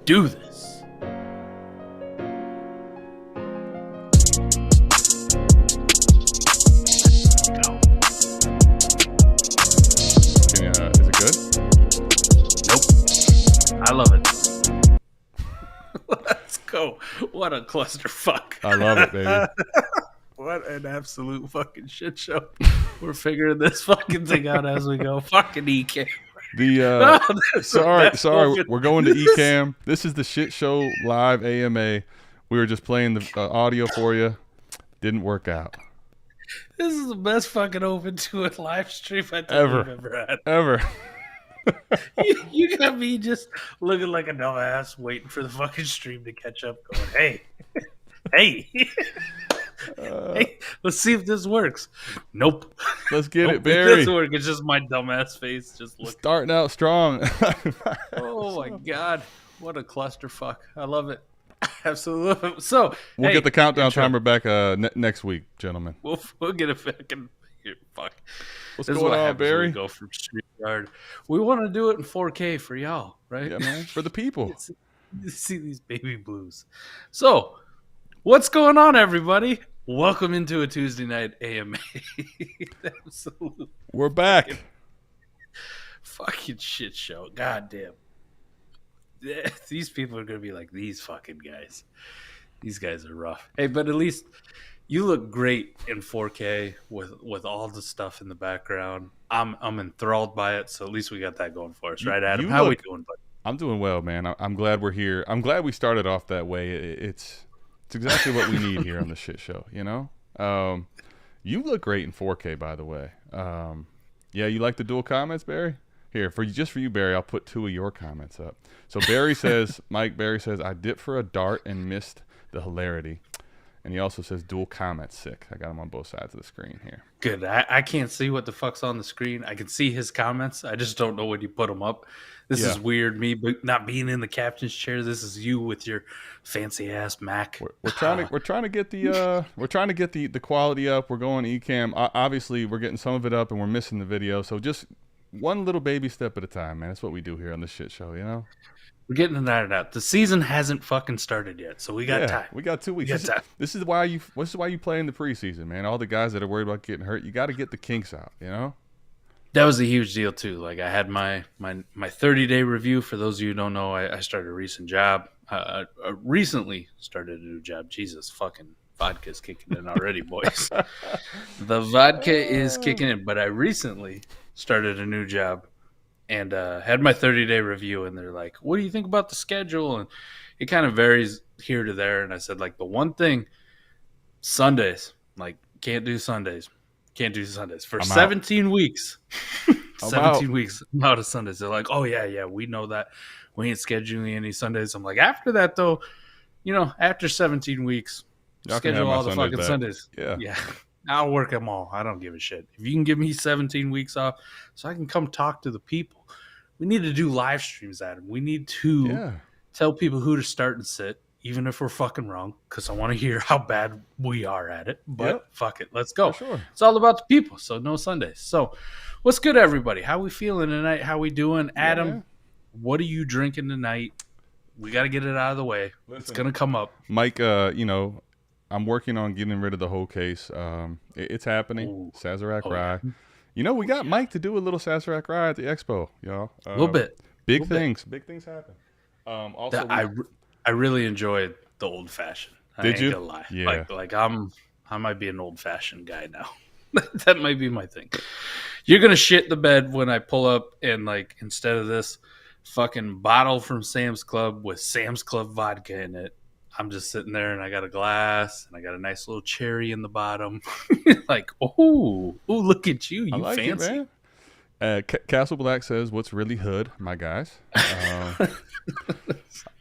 do this. Go. Is it good? Nope. I love it. Let's go. What a clusterfuck. I love it, baby. What an absolute fucking shit show. We're figuring this fucking thing out as we go. Fucking EK. Sorry, we're going to ECAM. This is the shit show live AMA. We were just playing the audio for you. Didn't work out. This is the best fucking open to it live stream I think we've ever had. Ever. You got me just looking like a dumbass waiting for the fucking stream to catch up going, hey, hey, let's see if this works. Nope. Let's get it, Barry. It doesn't work. It's just my dumbass face just looking. Starting out strong. Oh my God. What a clusterfuck. I love it. Absolutely. So we'll get the countdown timer back next week, gentlemen. We'll get it back in here. Fuck. What's going on, Barry? We go from StreamYard. We want to do it in 4K for y'all, right? Yeah, man. For the people. See these baby blues. So, what's going on, everybody? Welcome into a Tuesday night AMA. Absolutely. We're back. Fucking shit show. God damn. These people are going to be like, these fucking guys. These guys are rough. Hey, but at least you look great in 4K with all the stuff in the background. I'm enthralled by it, so at least we got that going for us, right, Adam? How are we doing, buddy? I'm doing well, man. I'm glad we're here. I'm glad we started off that way. It's exactly what we need here on the shit show, you know? You look great in 4K, by the way. Yeah, you like the dual comments, Barry? Here, for you, Barry, I'll put 2 of your comments up. So Barry says, Barry says, I dipped for a dart and missed the hilarity. And he also says dual comments sick. I got them on both sides of the screen here. Good. I can't see what the fuck's on the screen. I can see his comments. I just don't know when you put them up. This is weird. Me not being in the captain's chair. This is you with your fancy ass Mac. We're trying to get the quality up. We're going ECAM. Obviously, we're getting some of it up, and we're missing the video. So just one little baby step at a time, man. That's what we do here on the shit show, you know? We're getting it out. The season hasn't fucking started yet, so we got time. We got 2 weeks. This is why you play in the preseason, man. All the guys that are worried about getting hurt, you got to get the kinks out, you know? That was a huge deal too. Like I had my 30-day review. For those of you who don't know, I started a recent job. I recently started a new job. Jesus, fucking vodka's kicking in already, boys. The vodka is kicking in, but I recently started a new job. And had my 30-day review, and they're like, what do you think about the schedule? And it kind of varies here to there. And I said, like, the one thing, Sundays, like, can't do Sundays. For 17 weeks. 17 weeks, I'm out of Sundays. They're like, oh, yeah, we know that. We ain't scheduling any Sundays. I'm like, after that, though, you know, after 17 weeks, schedule all the fucking Sundays. Yeah. I'll work them all. I don't give a shit. If you can give me 17 weeks off so I can come talk to the people. We need to do live streams, Adam. We need to tell people who to start and sit, even if we're fucking wrong, because I want to hear how bad we are at it. But fuck it. Let's go. Sure. It's all about the people, so no Sundays. So what's good, everybody? How we feeling tonight? How we doing? Adam, what are you drinking tonight? We got to get it out of the way. It's going to come up. Mike, you know, I'm working on getting rid of the whole case. It's happening. Ooh. Sazerac Rye. Yeah. You know, we got Mike to do a little Sazerac Rye at the expo, y'all. A little bit. Big things happen. Also, I really enjoyed the old fashioned. Did you? Ain't gonna lie. Yeah. Like I might be an old fashioned guy now. That might be my thing. You're gonna shit the bed when I pull up and like instead of this fucking bottle from Sam's Club with Sam's Club vodka in it, I'm just sitting there and I got a glass and I got a nice little cherry in the bottom. Like, oh, look at you, like fancy. It, man. Castle Black says, "What's really hood, my guys?"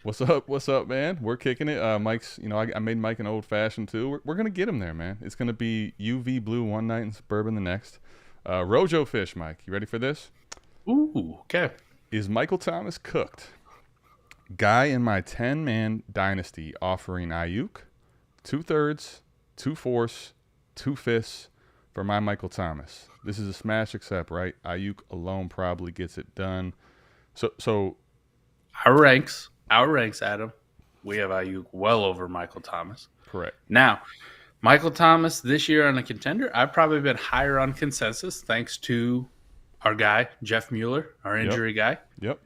What's up, man? We're kicking it. Mike's, you know, I made Mike an old fashioned too. We're gonna get him there, man. It's gonna be UV blue one night and suburban the next. Rojo fish, Mike. You ready for this? Ooh, okay. Is Michael Thomas cooked? Guy in my 10-man dynasty offering Ayuk 2/3, 2/4, 2/5 for my Michael Thomas. This is a smash accept, right? Ayuk alone probably gets it done. So our ranks. our ranks, Adam, we have Ayuk well over Michael Thomas. Correct. Now, Michael Thomas this year on a contender, I've probably been higher on consensus thanks to our guy, Jeff Mueller, our Yep. injury guy. Yep.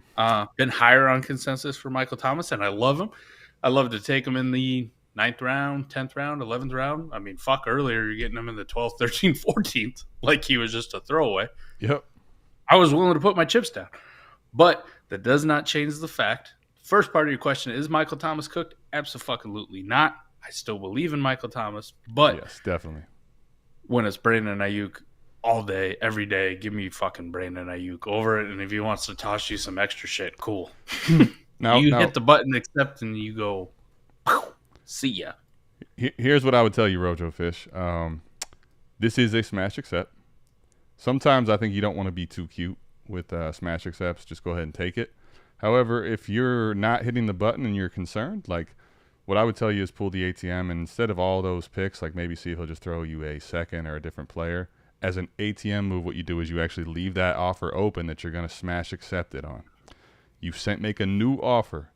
Been higher on consensus for Michael Thomas, and I love him. I love to take him in the 9th round, 10th round, 11th round. I mean, fuck, earlier you're getting him in the 12th, 13th, 14th, like he was just a throwaway. Yep. I was willing to put my chips down. But that does not change the fact. First part of your question, is Michael Thomas cooked? Absolutely not. I still believe in Michael Thomas, but Yes, definitely. when it's Brandon Ayuk all day, every day, give me fucking Brandon Ayuk over it. And if he wants to toss you some extra shit, cool. Now, Hit the button, accept, and you go, see ya. Here's what I would tell you, Rojo Fish. This is a smash accept. Sometimes I think you don't want to be too cute with smash accepts. Just go ahead and take it. However, if you're not hitting the button and you're concerned, like what I would tell you is pull the ATM, and instead of all those picks, like maybe see if he'll just throw you a second or a different player. As an ATM move, what you do is you actually leave that offer open that you're going to smash accept it on. You make a new offer.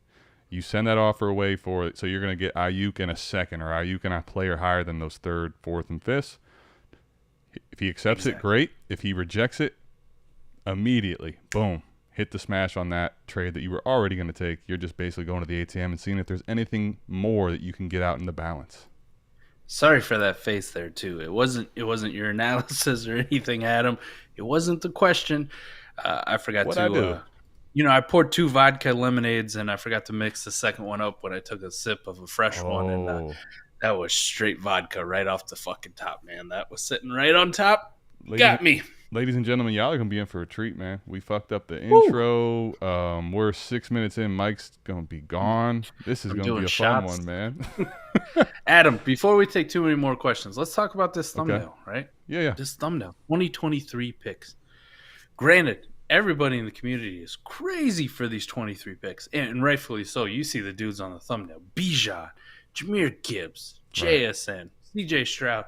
You send that offer away for it, so you're going to get Ayuk in a second or Ayuk in a player higher than those 3rd, 4th, and 5th. If he accepts it, great. If he rejects it, immediately, boom, hit the smash on that trade that you were already going to take. You're just basically going to the ATM and seeing if there's anything more that you can get out in the balance. Sorry for that face there too. It wasn't your analysis or anything, Adam. It wasn't the question. I forgot What'd to. I do? I poured 2 vodka lemonades and I forgot to mix the second one up when I took a sip of a fresh one, and that was straight vodka right off the fucking top, man. That was sitting right on top. Got me. Ladies and gentlemen, y'all are going to be in for a treat, man. We fucked up the intro. We're 6 minutes in. Mike's going to be gone. This is going to be a fun one, man. Adam, before we take too many more questions, let's talk about this thumbnail, right? Yeah. This thumbnail. 2023 picks. Granted, everybody in the community is crazy for these 23 picks, and rightfully so. You see the dudes on the thumbnail. Bijan, Jahmyr Gibbs, JSN, CJ Stroud.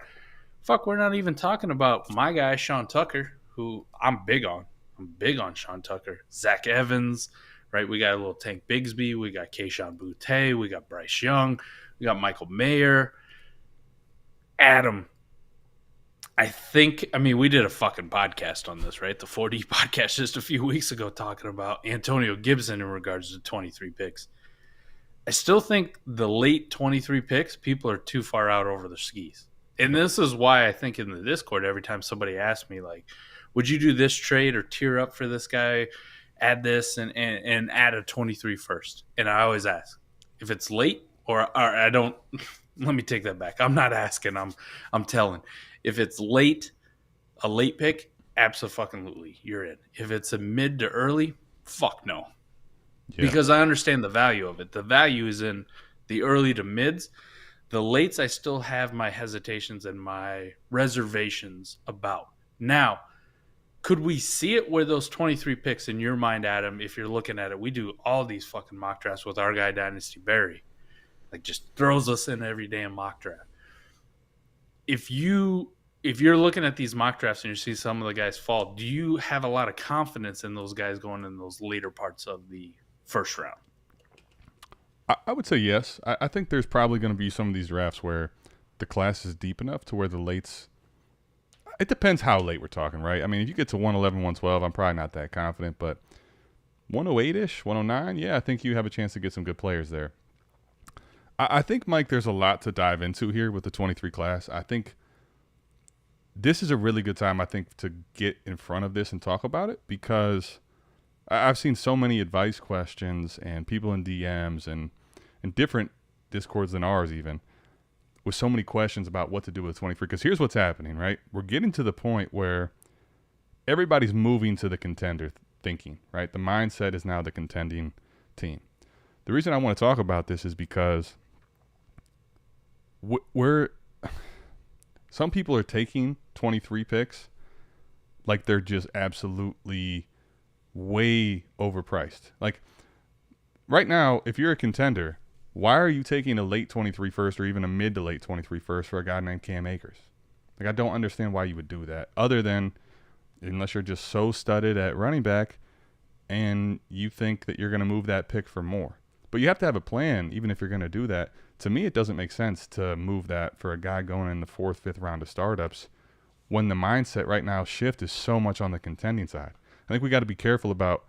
Fuck, we're not even talking about my guy, Sean Tucker, who I'm big on. I'm big on Sean Tucker. Zach Evans, right? We got a little Tank Bigsby. We got Kayshon Boutte. We got Bryce Young. We got Michael Mayer. Adam, we did a fucking podcast on this, right? The 4D podcast just a few weeks ago talking about Antonio Gibson in regards to 23 picks. I still think the late 23 picks, people are too far out over their skis. And this is why I think in the Discord, every time somebody asks me, like, would you do this trade or tier up for this guy, add this and add a 23 first? And I always ask, if it's late or I don't, let me take that back. I'm not asking, I'm telling. If it's late, a late pick, absolutely, you're in. If it's a mid to early, fuck no. Yeah. Because I understand the value of it. The value is in the early to mids. The lates, I still have my hesitations and my reservations about. Now, could we see it where those 23 picks in your mind, Adam, if you're looking at it, we do all these fucking mock drafts with our guy, Dynasty Barry. Like, just throws us in every damn mock draft. If you're looking at these mock drafts and you see some of the guys fall, do you have a lot of confidence in those guys going in those later parts of the first round? I would say yes. I think there's probably going to be some of these drafts where the class is deep enough to where the lates – it depends how late we're talking, right? I mean, if you get to 111, 112, I'm probably not that confident. But 108-ish, 109, yeah, I think you have a chance to get some good players there. I think, Mike, there's a lot to dive into here with the 23 class. I think this is a really good time, I think, to get in front of this and talk about it because I've seen so many advice questions and people in DMs and different Discords than ours even with so many questions about what to do with 23. Because here's what's happening, right? We're getting to the point where everybody's moving to the contender thinking, right? The mindset is now the contending team. The reason I want to talk about this is because some people are taking 23 picks like they're just absolutely way overpriced. Like right now, if you're a contender, why are you taking a late 23 first or even a mid to late 23 first for a guy named Cam Akers? Like, I don't understand why you would do that other than unless you're just so studded at running back and you think that you're going to move that pick for more. But you have to have a plan, even if you're going to do that. To me, it doesn't make sense to move that for a guy going in the fourth, fifth round of startups when the mindset right now shift is so much on the contending side. I think we got to be careful about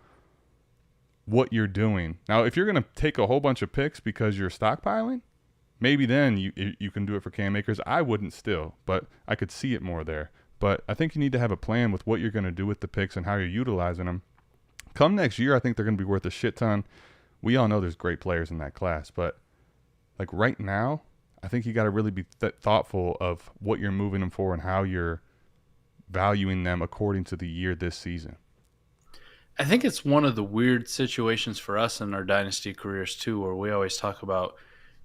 what you're doing. Now, if you're going to take a whole bunch of picks because you're stockpiling, maybe then you can do it for Cam Akers. I wouldn't still, but I could see it more there. But I think you need to have a plan with what you're going to do with the picks and how you're utilizing them. Come next year, I think they're going to be worth a shit ton. We all know there's great players in that class, but like right now, I think you got to really be thoughtful of what you're moving them for and how you're valuing them according to the year this season. I think it's one of the weird situations for us in our dynasty careers too, where we always talk about,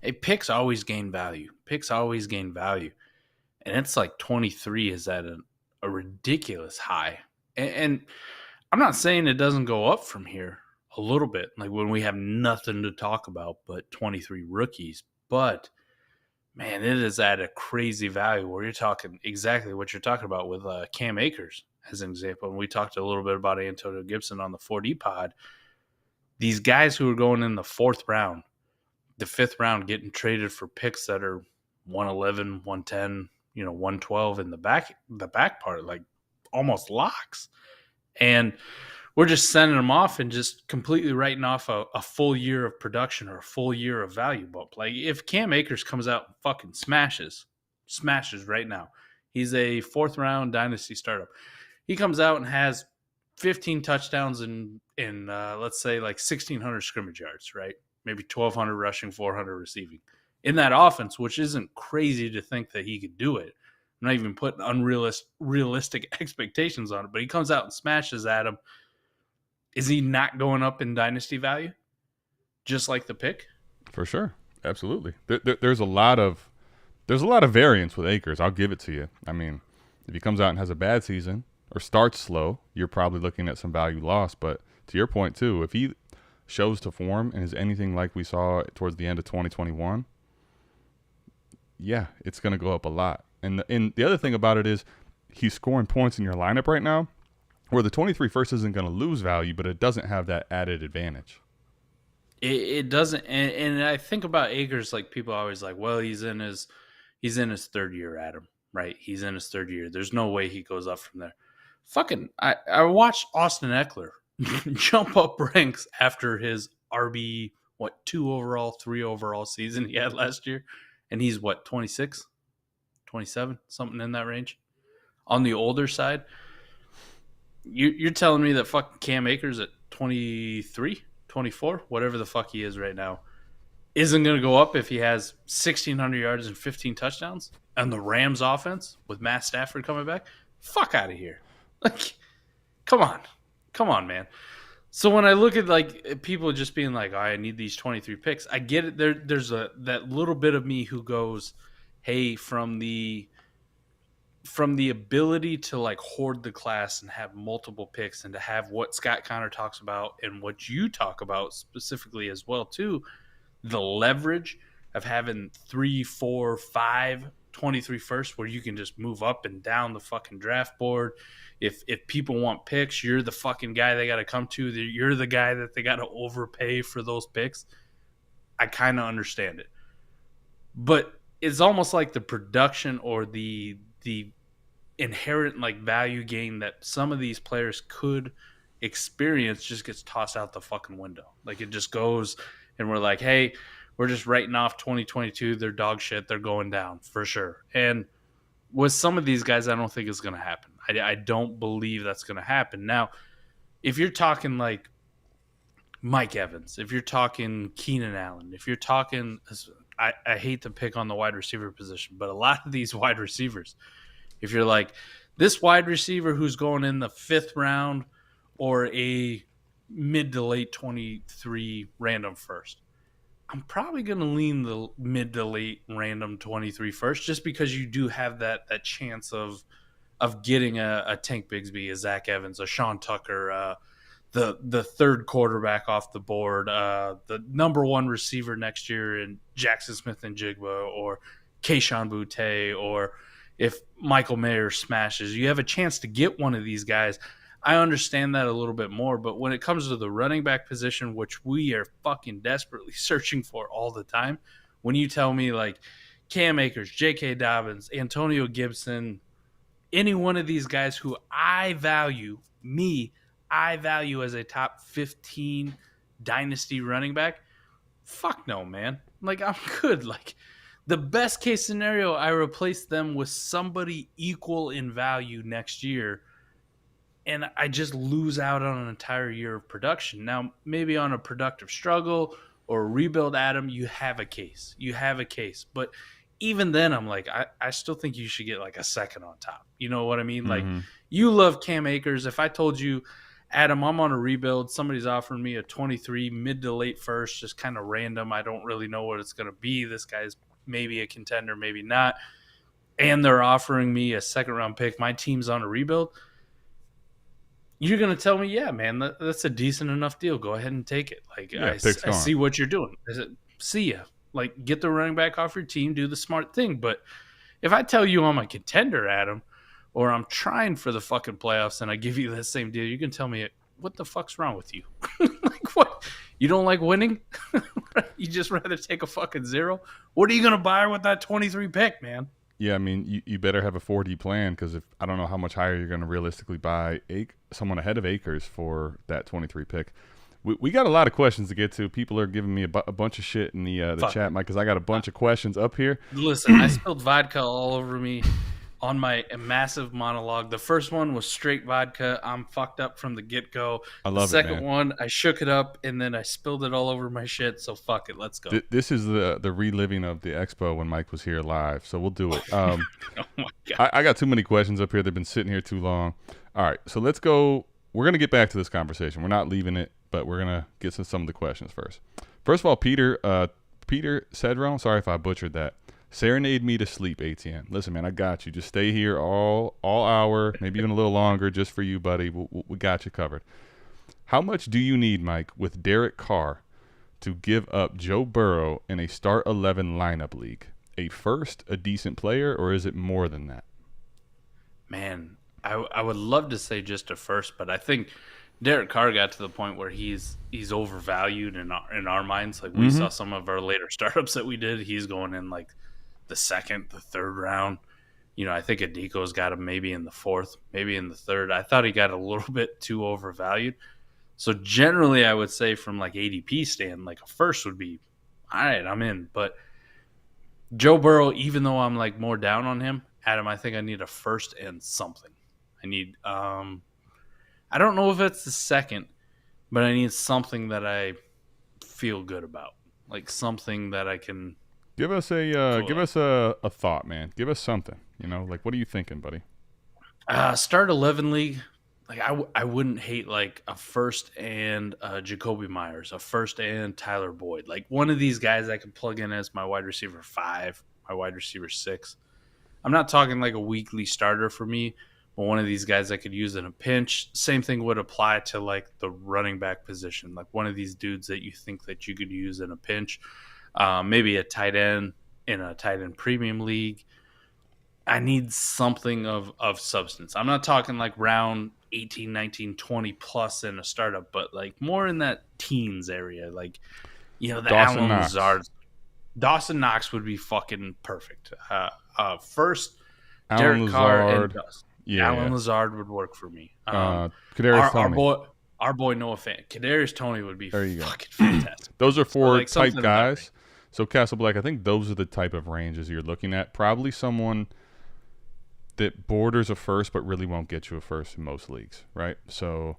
hey, picks always gain value. Picks always gain value. And it's like 23 is at a ridiculous high. And I'm not saying it doesn't go up from here a little bit, like when we have nothing to talk about but 23 rookies. But, man, it is at a crazy value where you're talking exactly what you're talking about with Cam Akers, as an example. And we talked a little bit about Antonio Gibson on the 4D pod. These guys who are going in the fourth round, the fifth round, getting traded for picks that are 111, 110, 112 in the back part, like almost locks. And we're just sending them off and just completely writing off a full year of production or a full year of value bump. Like if Cam Akers comes out and fucking smashes right now, he's a fourth round dynasty startup. He comes out and has 15 touchdowns in let's say like 1,600 scrimmage yards, right? Maybe 1,200 rushing, 400 receiving in that offense, which isn't crazy to think that he could do it. I'm not even putting realistic expectations on it, but he comes out and smashes at him. Is he not going up in dynasty value, just like the pick? For sure, absolutely. There's a lot of variance with Akers. I'll give it to you. I mean, if he comes out and has a bad season or starts slow, you're probably looking at some value loss. But to your point too, if he shows to form and is anything like we saw towards the end of 2021, yeah, it's going to go up a lot. And the other thing about it is he's scoring points in your lineup right now where the 23 first isn't going to lose value, but it doesn't have that added advantage. It doesn't. And I think about Akers, like people are always like, well, he's in his third year, Adam, right? He's in his third year. There's no way he goes up from there. Fucking, I watched Austin Eckler jump up ranks after his RB, 2 overall, 3 overall season he had last year. And he's 26, 27, something in that range. On the older side, you're telling me that fucking Cam Akers at 23, 24, whatever the fuck he is right now, isn't going to go up if he has 1,600 yards and 15 touchdowns and the Rams offense with Matt Stafford coming back? Fuck out of here. Like, come on, man. So when I look at like people just being like, oh, I need these 23 picks, I get it. There's that little bit of me who goes, hey, from the ability to like hoard the class and have multiple picks and to have what Scott Connor talks about and what you talk about specifically as well too, the leverage of having 3, 4, 5, 23 first where you can just move up and down the fucking draft board. If people want picks, you're the fucking guy they got to come to. You're the guy that they got to overpay for those picks. I kind of understand it. But it's almost like the production or the inherent like value gain that some of these players could experience just gets tossed out the fucking window. Like it just goes and we're like, hey, we're just writing off 2022. They're dog shit. They're going down for sure. And with some of these guys, I don't think it's going to happen. I don't believe that's going to happen. Now, if you're talking like Mike Evans, if you're talking Keenan Allen, if you're talking, I hate to pick on the wide receiver position, but a lot of these wide receivers, if you're like this wide receiver who's going in the 5th round or a mid to late 23 random first, I'm probably going to lean the mid to late random 23 first just because you do have that chance of getting a Tank Bigsby, a Zach Evans, a Sean Tucker, the third quarterback off the board, the number 1 receiver next year in Jackson Smith and Jigba or Kayshon Boutte, or if Michael Mayer smashes, you have a chance to get one of these guys. I understand that a little bit more. But when it comes to the running back position, which we are fucking desperately searching for all the time, when you tell me like Cam Akers, J.K. Dobbins, Antonio Gibson, any one of these guys who I value as a top 15 dynasty running back, fuck no, man. Like, I'm good. Like, the best case scenario, I replace them with somebody equal in value next year, and I just lose out on an entire year of production. Now, maybe on a productive struggle or a rebuild, Adam, you have a case. But even then, I'm like, I still think you should get like a second on top. You know what I mean? Like, Mm-hmm. you love Cam Akers. If I told you, Adam, I'm on a rebuild, somebody's offering me a 23 mid to late first, just kind of random. I don't really know what it's going to be. This guy's maybe a contender, maybe not. And they're offering me a second round pick. My team's on a rebuild. You're going to tell me, yeah, man, that's a decent enough deal. Go ahead and take it. Like, Yeah, I pick's gone. see what you're doing. I said, see ya. Like, get the running back off your team, do the smart thing. But if I tell you I'm a contender, Adam, or I'm trying for the fucking playoffs and I give you that same deal, you can tell me, what the fuck's wrong with you? Like, what? You don't like winning? You just rather take a fucking zero? What are you going to buy with that 23 pick, man? Yeah, I mean, you better have a 4D plan because if I don't know how much higher you're going to realistically buy someone ahead of Akers for that 23 pick. We got a lot of questions to get to. People are giving me a bunch of shit in the chat, Mike, because I got a bunch of questions up here. Listen, I spilled vodka all over me on my massive monologue. The first one was straight vodka. I'm fucked up from the get-go. I love the it, second man. one, I shook it up, and then I spilled it all over my shit, so fuck it. Let's go. This is the reliving of the expo when Mike was here live, so we'll do it. Oh, my God. I got too many questions up here. They've been sitting here too long. All right, so let's go. We're going to get back to this conversation. We're not leaving it, but we're going to get to some of the questions first. First of all, Peter Cedron, sorry if I butchered that. Serenade me to sleep, ATN. Listen, man, I got you. Just stay here all hour, maybe even a little longer, just for you, buddy. We got you covered. How much do you need, Mike, with Derek Carr to give up Joe Burrow in a start 11 lineup league? A first, a decent player, or is it more than that? Man, I would love to say just a first, but I think Derek Carr got to the point where he's overvalued in our minds. Like, we saw some of our later startups that we did. He's going in like the second, the third round. You know, I think Adiko's got him maybe in the fourth, maybe in the third. I thought he got a little bit too overvalued. So generally, I would say from like ADP stand, like a first would be, all right, I'm in. But Joe Burrow, even though I'm like more down on him, Adam, I think I need a first and something. I need, I don't know if it's the second, but I need something that I feel good about, like something that I can. Give us a thought, man. Give us something. You know, like what are you thinking, buddy? Start 11 league. Like I wouldn't hate like a first and Jacoby Myers, a first and Tyler Boyd. Like one of these guys I could plug in as my wide receiver 5, my wide receiver 6. I'm not talking like a weekly starter for me, but one of these guys I could use in a pinch. Same thing would apply to like the running back position. Like one of these dudes that you think that you could use in a pinch. Maybe a tight end in a tight end premium league. I need something of substance. I'm not talking like round 18, 19, 20 plus in a startup, but like more in that teens area. Like, you know, the Dawson Allen Knox. Lazard. Dawson Knox would be fucking perfect. First, Allen Derek Carr and Lazard. Dawson. Yeah. Allen Lazard would work for me. Kadarius Toney. Our boy Noah Fant. Kadarius Toney would be There you go. fucking fantastic. Those are four like type something in that guys. So Castle Black, I think those are the type of ranges you're looking at. Probably someone that borders a first but really won't get you a first in most leagues, right? So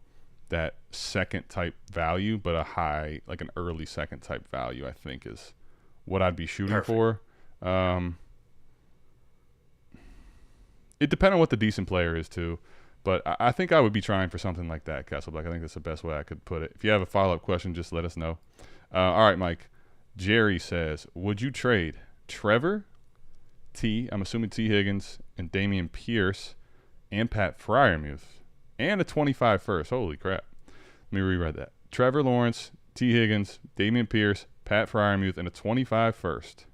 that second type value, but a high, like an early second type value, I think is what I'd be shooting for. It depends on what the decent player is too, but I think I would be trying for something like that, Castle Black. I think that's the best way I could put it. If you have a follow-up question, just let us know. All right, Mike. Jerry says, would you trade Trevor, I'm assuming T. Higgins, and Dameon Pierce, and Pat Freiermuth, and a 25 first? Holy crap. Let me rewrite that. Trevor Lawrence, T. Higgins, Dameon Pierce, Pat Freiermuth, and a 25 first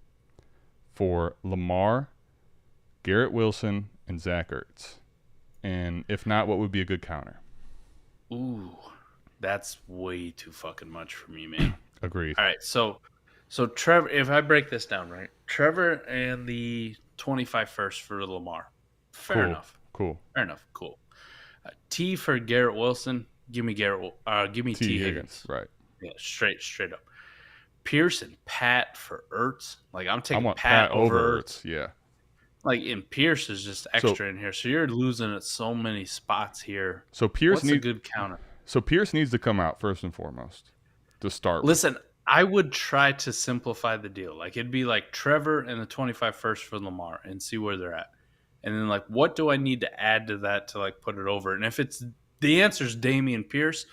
for Lamar, Garrett Wilson, and Zach Ertz. And if not, what would be a good counter? Ooh, that's way too fucking much for me, man. Agreed. All right, so Trevor, if I break this down right, Trevor and the 25 first for Lamar. Fair Cool. enough. Cool. Fair enough. Cool. T for Garrett Wilson. Give me give me T. T Higgins. Higgins. Right. Yeah, straight up. Pierce and Pat for Ertz. Like I'm I taking want Pat over Ertz. Ertz. Yeah. Like and Pierce is just So extra in here, so you're losing at so many spots here. so Pierce What's a needs good counter? so Pierce needs to come out first and foremost to start with. Listen, I would try to simplify the deal. Like it'd be like Trevor and the 25 first for Lamar and see where they're at. And then like what do I need to add to that to like put it over? And if it's the answer is Damian Pierce,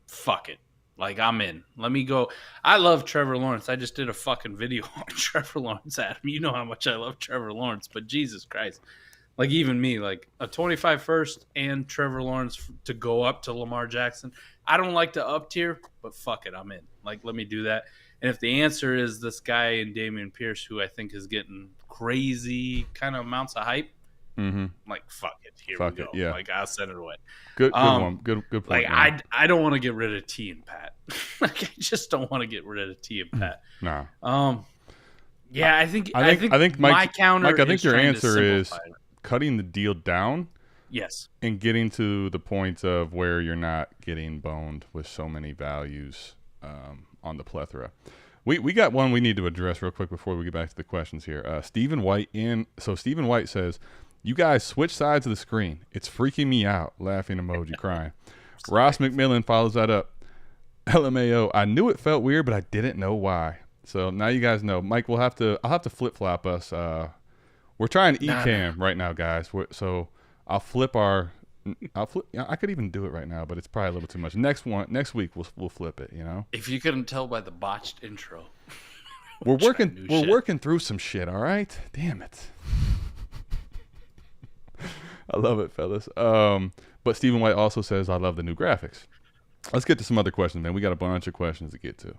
fuck it. Like I'm in. Let me go. I love Trevor Lawrence. I just did a fucking video on Trevor Lawrence, Adam. You know how much I love Trevor Lawrence, but Jesus Christ. Like even me, like a 25 first and Trevor Lawrence to go up to Lamar Jackson. I don't like to up tier, but fuck it, I'm in. Like let me do that. And if the answer is this guy and Damian Pierce, who I think is getting crazy kind of amounts of hype, Mm-hmm. like fuck it, here Fuck we go. it, yeah. Like I'll send it away. Good one. Good point. Like man. I don't want to get rid of T and Pat. Like I just don't want to get rid of T and Pat. Nah. Yeah, I think Mike, my counter. Mike, I think is your trying to answer is simplify it. cutting the deal down Yes. and getting to the point of where you're not getting boned with so many values on the plethora. We got one we need to address real quick before we get back to the questions here. Stephen White Stephen White says, "You guys switch sides of the screen. It's freaking me out." Laughing emoji, crying. Ross McMillan follows that up. LMAO. I knew it felt weird, but I didn't know why. So now you guys know. Mike, I'll have to flip flop us. We're trying Ecamm right now, guys. So I'll flip. I could even do it right now, but it's probably a little too much. Next week we'll flip it. You know. If you couldn't tell by the botched intro, We're working through some shit. All right. Damn it. I love it, fellas. But Stephen White also says, "I love the new graphics." Let's get to some other questions, man. We got a bunch of questions to get to.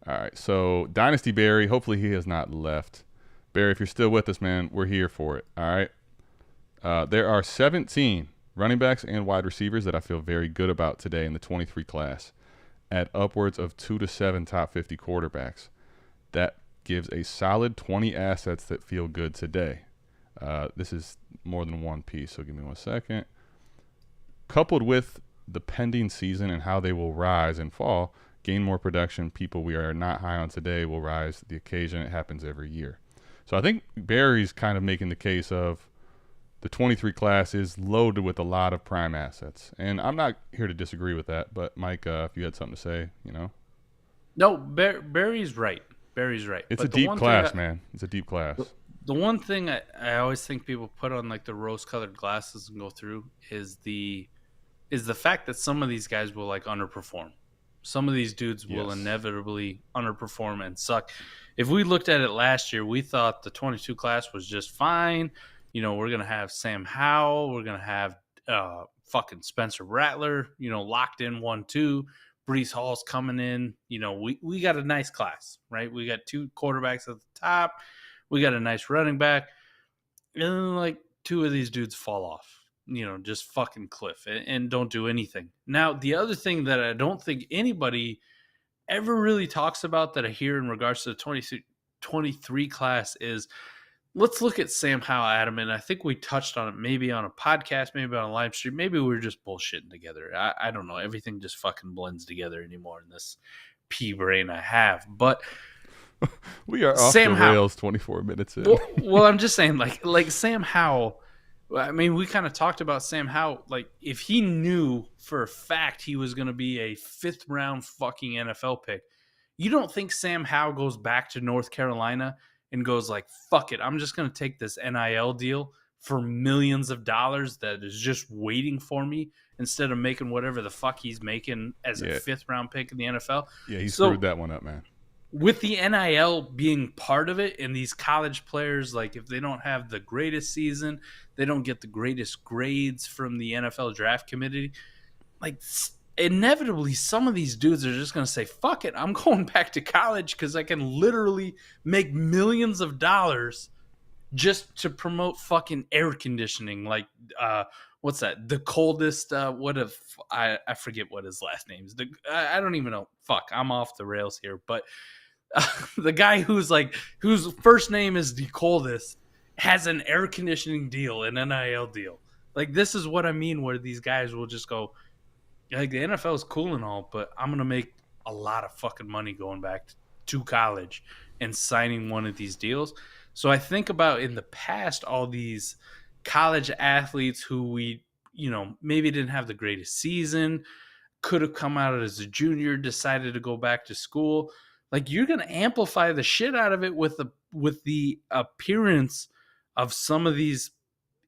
All right. So Dynasty Barry. Hopefully he has not left. Barry, if you're still with us, man, we're here for it. All right. There are 17 running backs and wide receivers that I feel very good about today in the 23 class, at upwards of 2 to 7 top 50 quarterbacks. That gives a solid 20 assets that feel good today. This is more than one piece, so give me 1 second. Coupled with the pending season and how they will rise and fall, gain more production, people we are not high on today will rise to the occasion. It happens every year. So I think Barry's kind of making the case of the 23 class is loaded with a lot of prime assets. And I'm not here to disagree with that, but Mike, if you had something to say, you know. No, Barry's right. Barry's right. It's but a deep class, man. It's a deep class. The one thing I always think people put on like the rose-colored glasses and go through is the fact that some of these guys will like underperform. Some of these dudes will inevitably underperform and suck. If we looked at it last year, we thought the 22 class was just fine. You know, we're going to have Sam Howell. We're going to have fucking Spencer Rattler, you know, locked in 1-2. Brees Hall's coming in. You know, we got a nice class, right? We got 2 quarterbacks at the top. We got a nice running back. And then, like, 2 of these dudes fall off. You know, just fucking cliff and don't do anything. Now, the other thing that I don't think anybody ever really talks about that I hear in regards to the 23 class is let's look at Sam Howell, Adam, and I think we touched on it maybe on a podcast, maybe on a live stream. Maybe we were just bullshitting together. I don't know. Everything just fucking blends together anymore in this pea brain I have. But we are off Sam the rails 24 minutes in. Well, I'm just saying, like Sam Howell, I mean, we kind of talked about Sam Howell. Like, if he knew for a fact he was going to be a 5th round fucking NFL pick, you don't think Sam Howell goes back to North Carolina and goes like, fuck it, I'm just going to take this NIL deal for millions of dollars that is just waiting for me instead of making whatever the fuck he's making as a 5th round pick in the NFL? Yeah, he screwed that one up, man. With the NIL being part of it, and these college players, like if they don't have the greatest season, they don't get the greatest grades from the NFL draft committee, like inevitably some of these dudes are just going to say, fuck it, I'm going back to college because I can literally make millions of dollars just to promote fucking air conditioning, like what's that? The coldest. What if I forget what his last name is? I don't even know. Fuck, I'm off the rails here. But the guy whose first name is the coldest has an air conditioning deal, an NIL deal. Like this is what I mean, where these guys will just go, like the NFL is cool and all, but I'm gonna make a lot of fucking money going back to college and signing one of these deals. So I think about in the past all these college athletes who we, maybe didn't have the greatest season, could have come out as a junior, decided to go back to school. Like you're gonna amplify the shit out of it with the appearance of some of these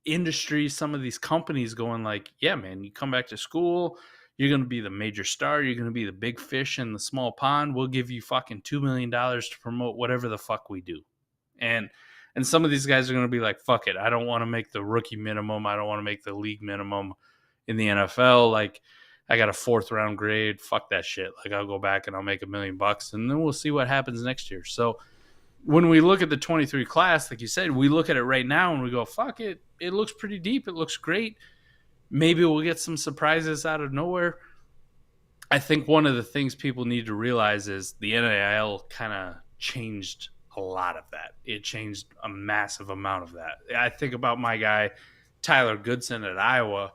industries, some of these companies going like, yeah, man, you come back to school, you're going to be the major star, you're going to be the big fish in the small pond, we'll give you fucking $2 million to promote whatever the fuck we do. And some of these guys are going to be like, fuck it, I don't want to make the rookie minimum, I don't want to make the league minimum in the NFL. Like I got a 4th round grade, fuck that shit. Like I'll go back and I'll make $1 million and then we'll see what happens next year. So when we look at the 23 class, like you said, we look at it right now and we go, fuck it. It looks pretty deep. It looks great. Maybe we'll get some surprises out of nowhere. I think one of the things people need to realize is the NIL kind of changed a lot of that. It changed a massive amount of that. I think about my guy, Tyler Goodson at Iowa.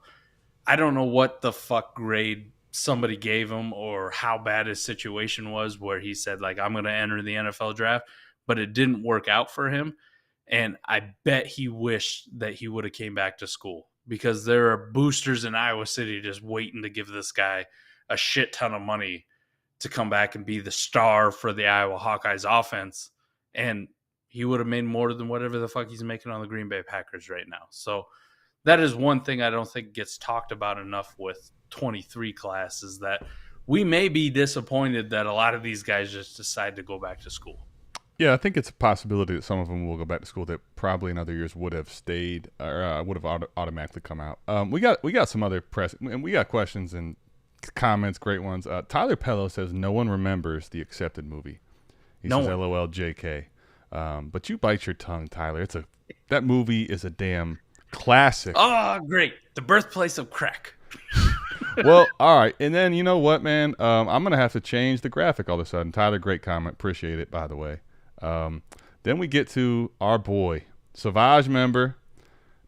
I don't know what the fuck grade somebody gave him or how bad his situation was where he said, like, I'm going to enter the NFL draft, but it didn't work out for him. And I bet he wished that he would have came back to school because there are boosters in Iowa City just waiting to give this guy a shit ton of money to come back and be the star for the Iowa Hawkeyes offense. And he would have made more than whatever the fuck he's making on the Green Bay Packers right now. So that is one thing I don't think gets talked about enough with 23 class is that we may be disappointed that a lot of these guys just decide to go back to school. Yeah, I think it's a possibility that some of them will go back to school that probably in other years would have stayed or would have automatically come out. We got some other press and we got questions and comments, great ones. Tyler Pello says no one remembers the Accepted movie. He says LOL JK. But you bite your tongue, Tyler. That movie is a damn classic. Oh, great. The birthplace of crack. Well, all right. And then you know what, man? I'm going to have to change the graphic all of a sudden. Tyler, great comment. Appreciate it, by the way. Then we get to our boy, Savage member,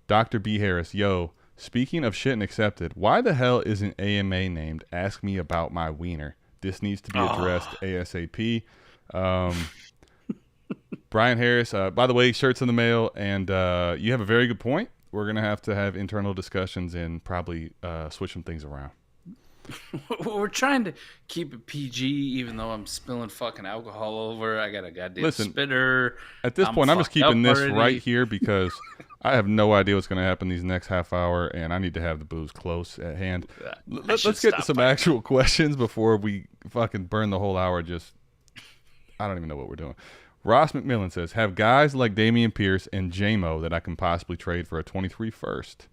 Dr. B. Harris. Yo, speaking of shit and accepted, why the hell isn't AMA named Ask Me About My Wiener? This needs to be addressed ASAP. Brian Harris, by the way, shirt's in the mail, and you have a very good point. We're going to have internal discussions and probably switch some things around. We're trying to keep it PG, even though I'm spilling fucking alcohol over. I got a goddamn spitter. At this point, I'm just keeping this right here because I have no idea what's going to happen these next half hour, and I need to have the booze close at hand. Let's get to some actual questions before we fucking burn the whole hour. I don't even know what we're doing. Ross McMillan says, have guys like Dameon Pierce and J-Mo that I can possibly trade for a 23 first.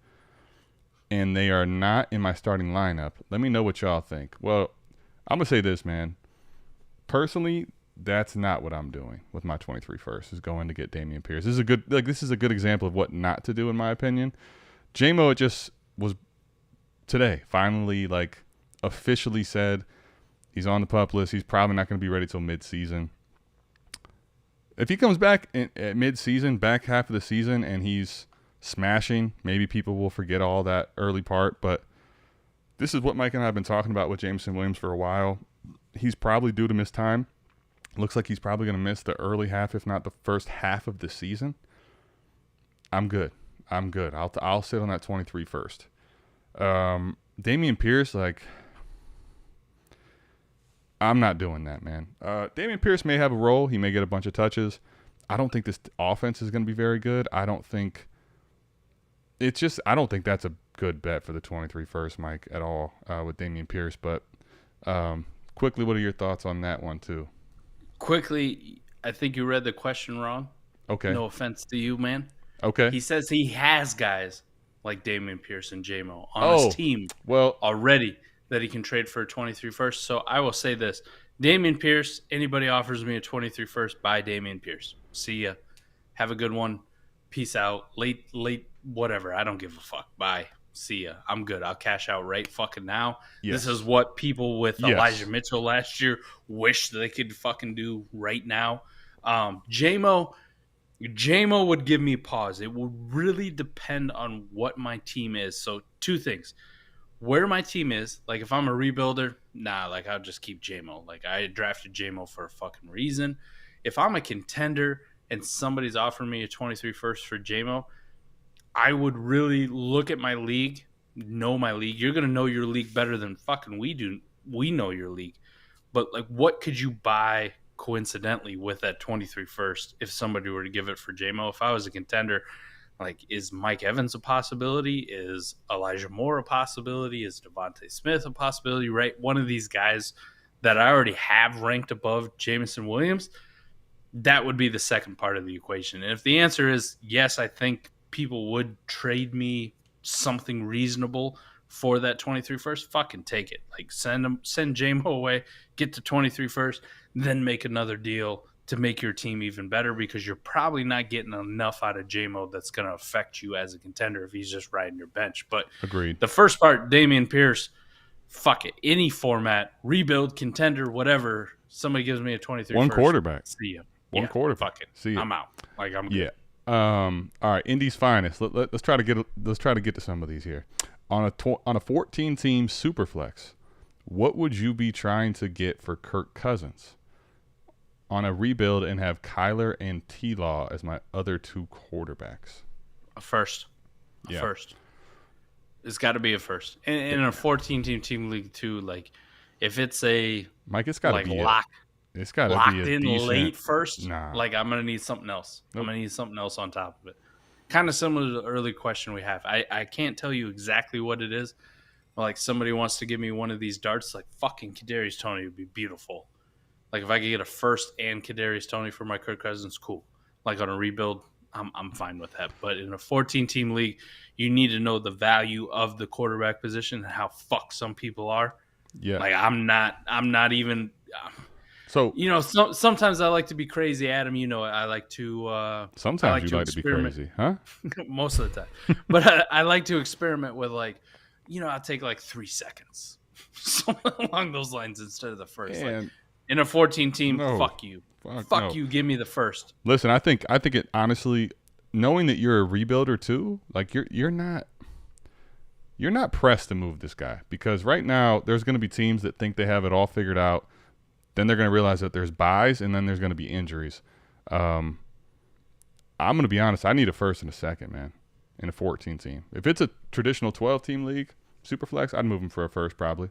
And they are not in my starting lineup. Let me know what y'all think. Well, I'm going to say this, man. Personally, that's not what I'm doing with my 23 first, is going to get Dameon Pierce. This is a good example of what not to do, in my opinion. J-Mo, it just was today, finally, officially said he's on the pup list. He's probably not going to be ready till mid-season. If he comes back at mid-season, back half of the season, and he's smashing, maybe people will forget all that early part, but this is what Mike and I have been talking about with Jameson Williams for a while. He's probably due to miss time. Looks like he's probably going to miss the early half, if not the first half of the season. I'm good. I'll sit on that 23 first. Dameon Pierce, I'm not doing that, man. Dameon Pierce may have a role. He may get a bunch of touches. I don't think this offense is going to be very good. I don't think that's a good bet for the 23 first, Mike, at all with Dameon Pierce. But quickly, what are your thoughts on that one, too? Quickly, I think you read the question wrong. Okay. No offense to you, man. Okay. He says he has guys like Dameon Pierce and J-Mo on his team already that he can trade for a 23 first. So I will say this. Dameon Pierce, anybody offers me a 23 first, buy Dameon Pierce. See ya. Have a good one. Peace out. Late, whatever. I don't give a fuck. Bye. see ya. I'm good. I'll cash out right fucking now. Yes. This is what people with Yes. Elijah Mitchell last year wish they could fucking do right now. JMO would give me pause. It will really depend on what my team is. So two things. Where my team is, like if I'm a rebuilder, nah, like I'll just keep JMO. Like I drafted JMO for a fucking reason. If I'm a contender and somebody's offering me a 23 first for JMO, I would really look at my league, know my league. You're going to know your league better than fucking we do. We know your league. But like what could you buy coincidentally with that 23 first if somebody were to give it for JMO? If I was a contender, like, is Mike Evans a possibility? Is Elijah Moore a possibility? Is Devontae Smith a possibility? Right, one of these guys that I already have ranked above Jameson Williams, that would be the second part of the equation. And if the answer is yes, I think people would trade me something reasonable for that 23 first, fucking take it. Like send JMO away, get to 23 first, then make another deal to make your team even better, because you're probably not getting enough out of JMO that's going to affect you as a contender if he's just riding your bench. But agreed. The first part, Dameon Pierce, fuck it. Any format, rebuild, contender, whatever, somebody gives me a 23 One first, quarterback. See ya. One quarterback. Fuck it. See ya. I'm out. Like I'm good. Yeah. All right, Indy's finest. Let's try to get to some of these here. On a 14-team superflex, what would you be trying to get for Kirk Cousins on a rebuild and have Kyler and T-Law as my other two quarterbacks? A first. First. It's got to be a first. And in a 14-team league too, like if it's a Mike, it's got to like be it's got to be a decent, late first. Nah. Like I'm gonna need something else. Nope. I'm gonna need something else on top of it. Kind of similar to the early question we have. I can't tell you exactly what it is. Like somebody wants to give me one of these darts, like fucking Kadarius Toney would be beautiful. Like if I could get a first and Kadarius Toney for my Kirk Cousins, cool. Like on a rebuild, I'm fine with that. But in a 14-team league, you need to know the value of the quarterback position and how fucked some people are. Yeah. Like I'm not even. So sometimes I like to be crazy, Adam. I like to. Sometimes you like to be crazy, huh? Most of the time, but I like to experiment with I'll take like 3 seconds, something along those lines instead of the first. Like, in a 14-team, fuck you, fuck you. Give me the first. Listen, I think it honestly, knowing that you're a rebuilder too, like you're not pressed to move this guy, because right now there's going to be teams that think they have it all figured out. Then they're going to realize that there's buys, and then there's going to be injuries. I'm going to be honest. I need a first and a second, man, in a 14-team. If it's a traditional 12-team league, Superflex, I'd move him for a first probably.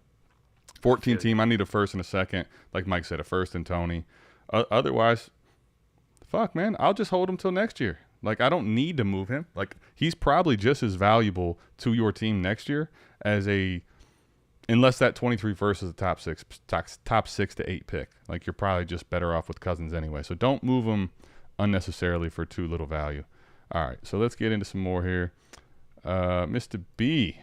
14-team, I need a first and a second. Like Mike said, a first and Toney. Otherwise, fuck, man, I'll just hold him till next year. Like, I don't need to move him. Like, he's probably just as valuable to your team next year as unless that 23 first is a top 6 to 8 pick. Like, you're probably just better off with Cousins anyway. So don't move him unnecessarily for too little value. All right, so let's get into some more here. Mr. B.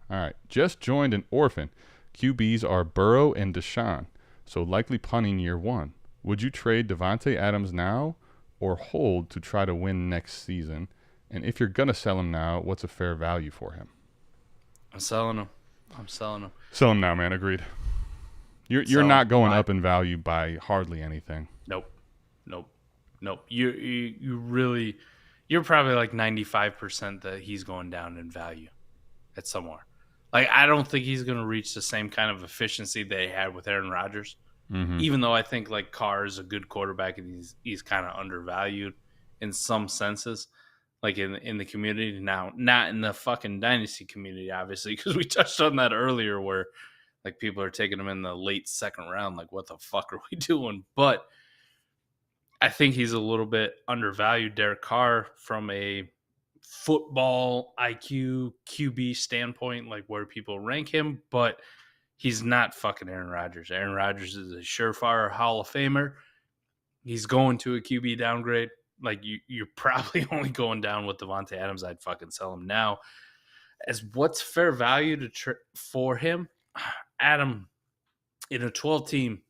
All right, just joined an orphan. QBs are Burrow and Deshaun, so likely punting year one. Would you trade Devontae Adams now or hold to try to win next season? And if you're going to sell him now, what's a fair value for him? I'm selling him. Sell him now, man. Agreed. You're not going up in value by hardly anything. Nope. You're probably like 95% that he's going down in value at somewhere. Like, I don't think he's going to reach the same kind of efficiency they had with Aaron Rodgers. Mm-hmm. Even though I think like Carr is a good quarterback and he's kind of undervalued in some senses, like in the community. Now, not in the fucking Dynasty community, obviously, because we touched on that earlier where like people are taking him in the late second round. Like, what the fuck are we doing? But I think he's a little bit undervalued, Derek Carr, from a football IQ QB standpoint, like where people rank him, but he's not fucking Aaron Rodgers. Aaron Rodgers is a surefire Hall of Famer. He's going to a QB downgrade. Like, you're probably only going down with Devontae Adams. I'd fucking sell him now. As what's fair value for him? Adam, in a 12-team,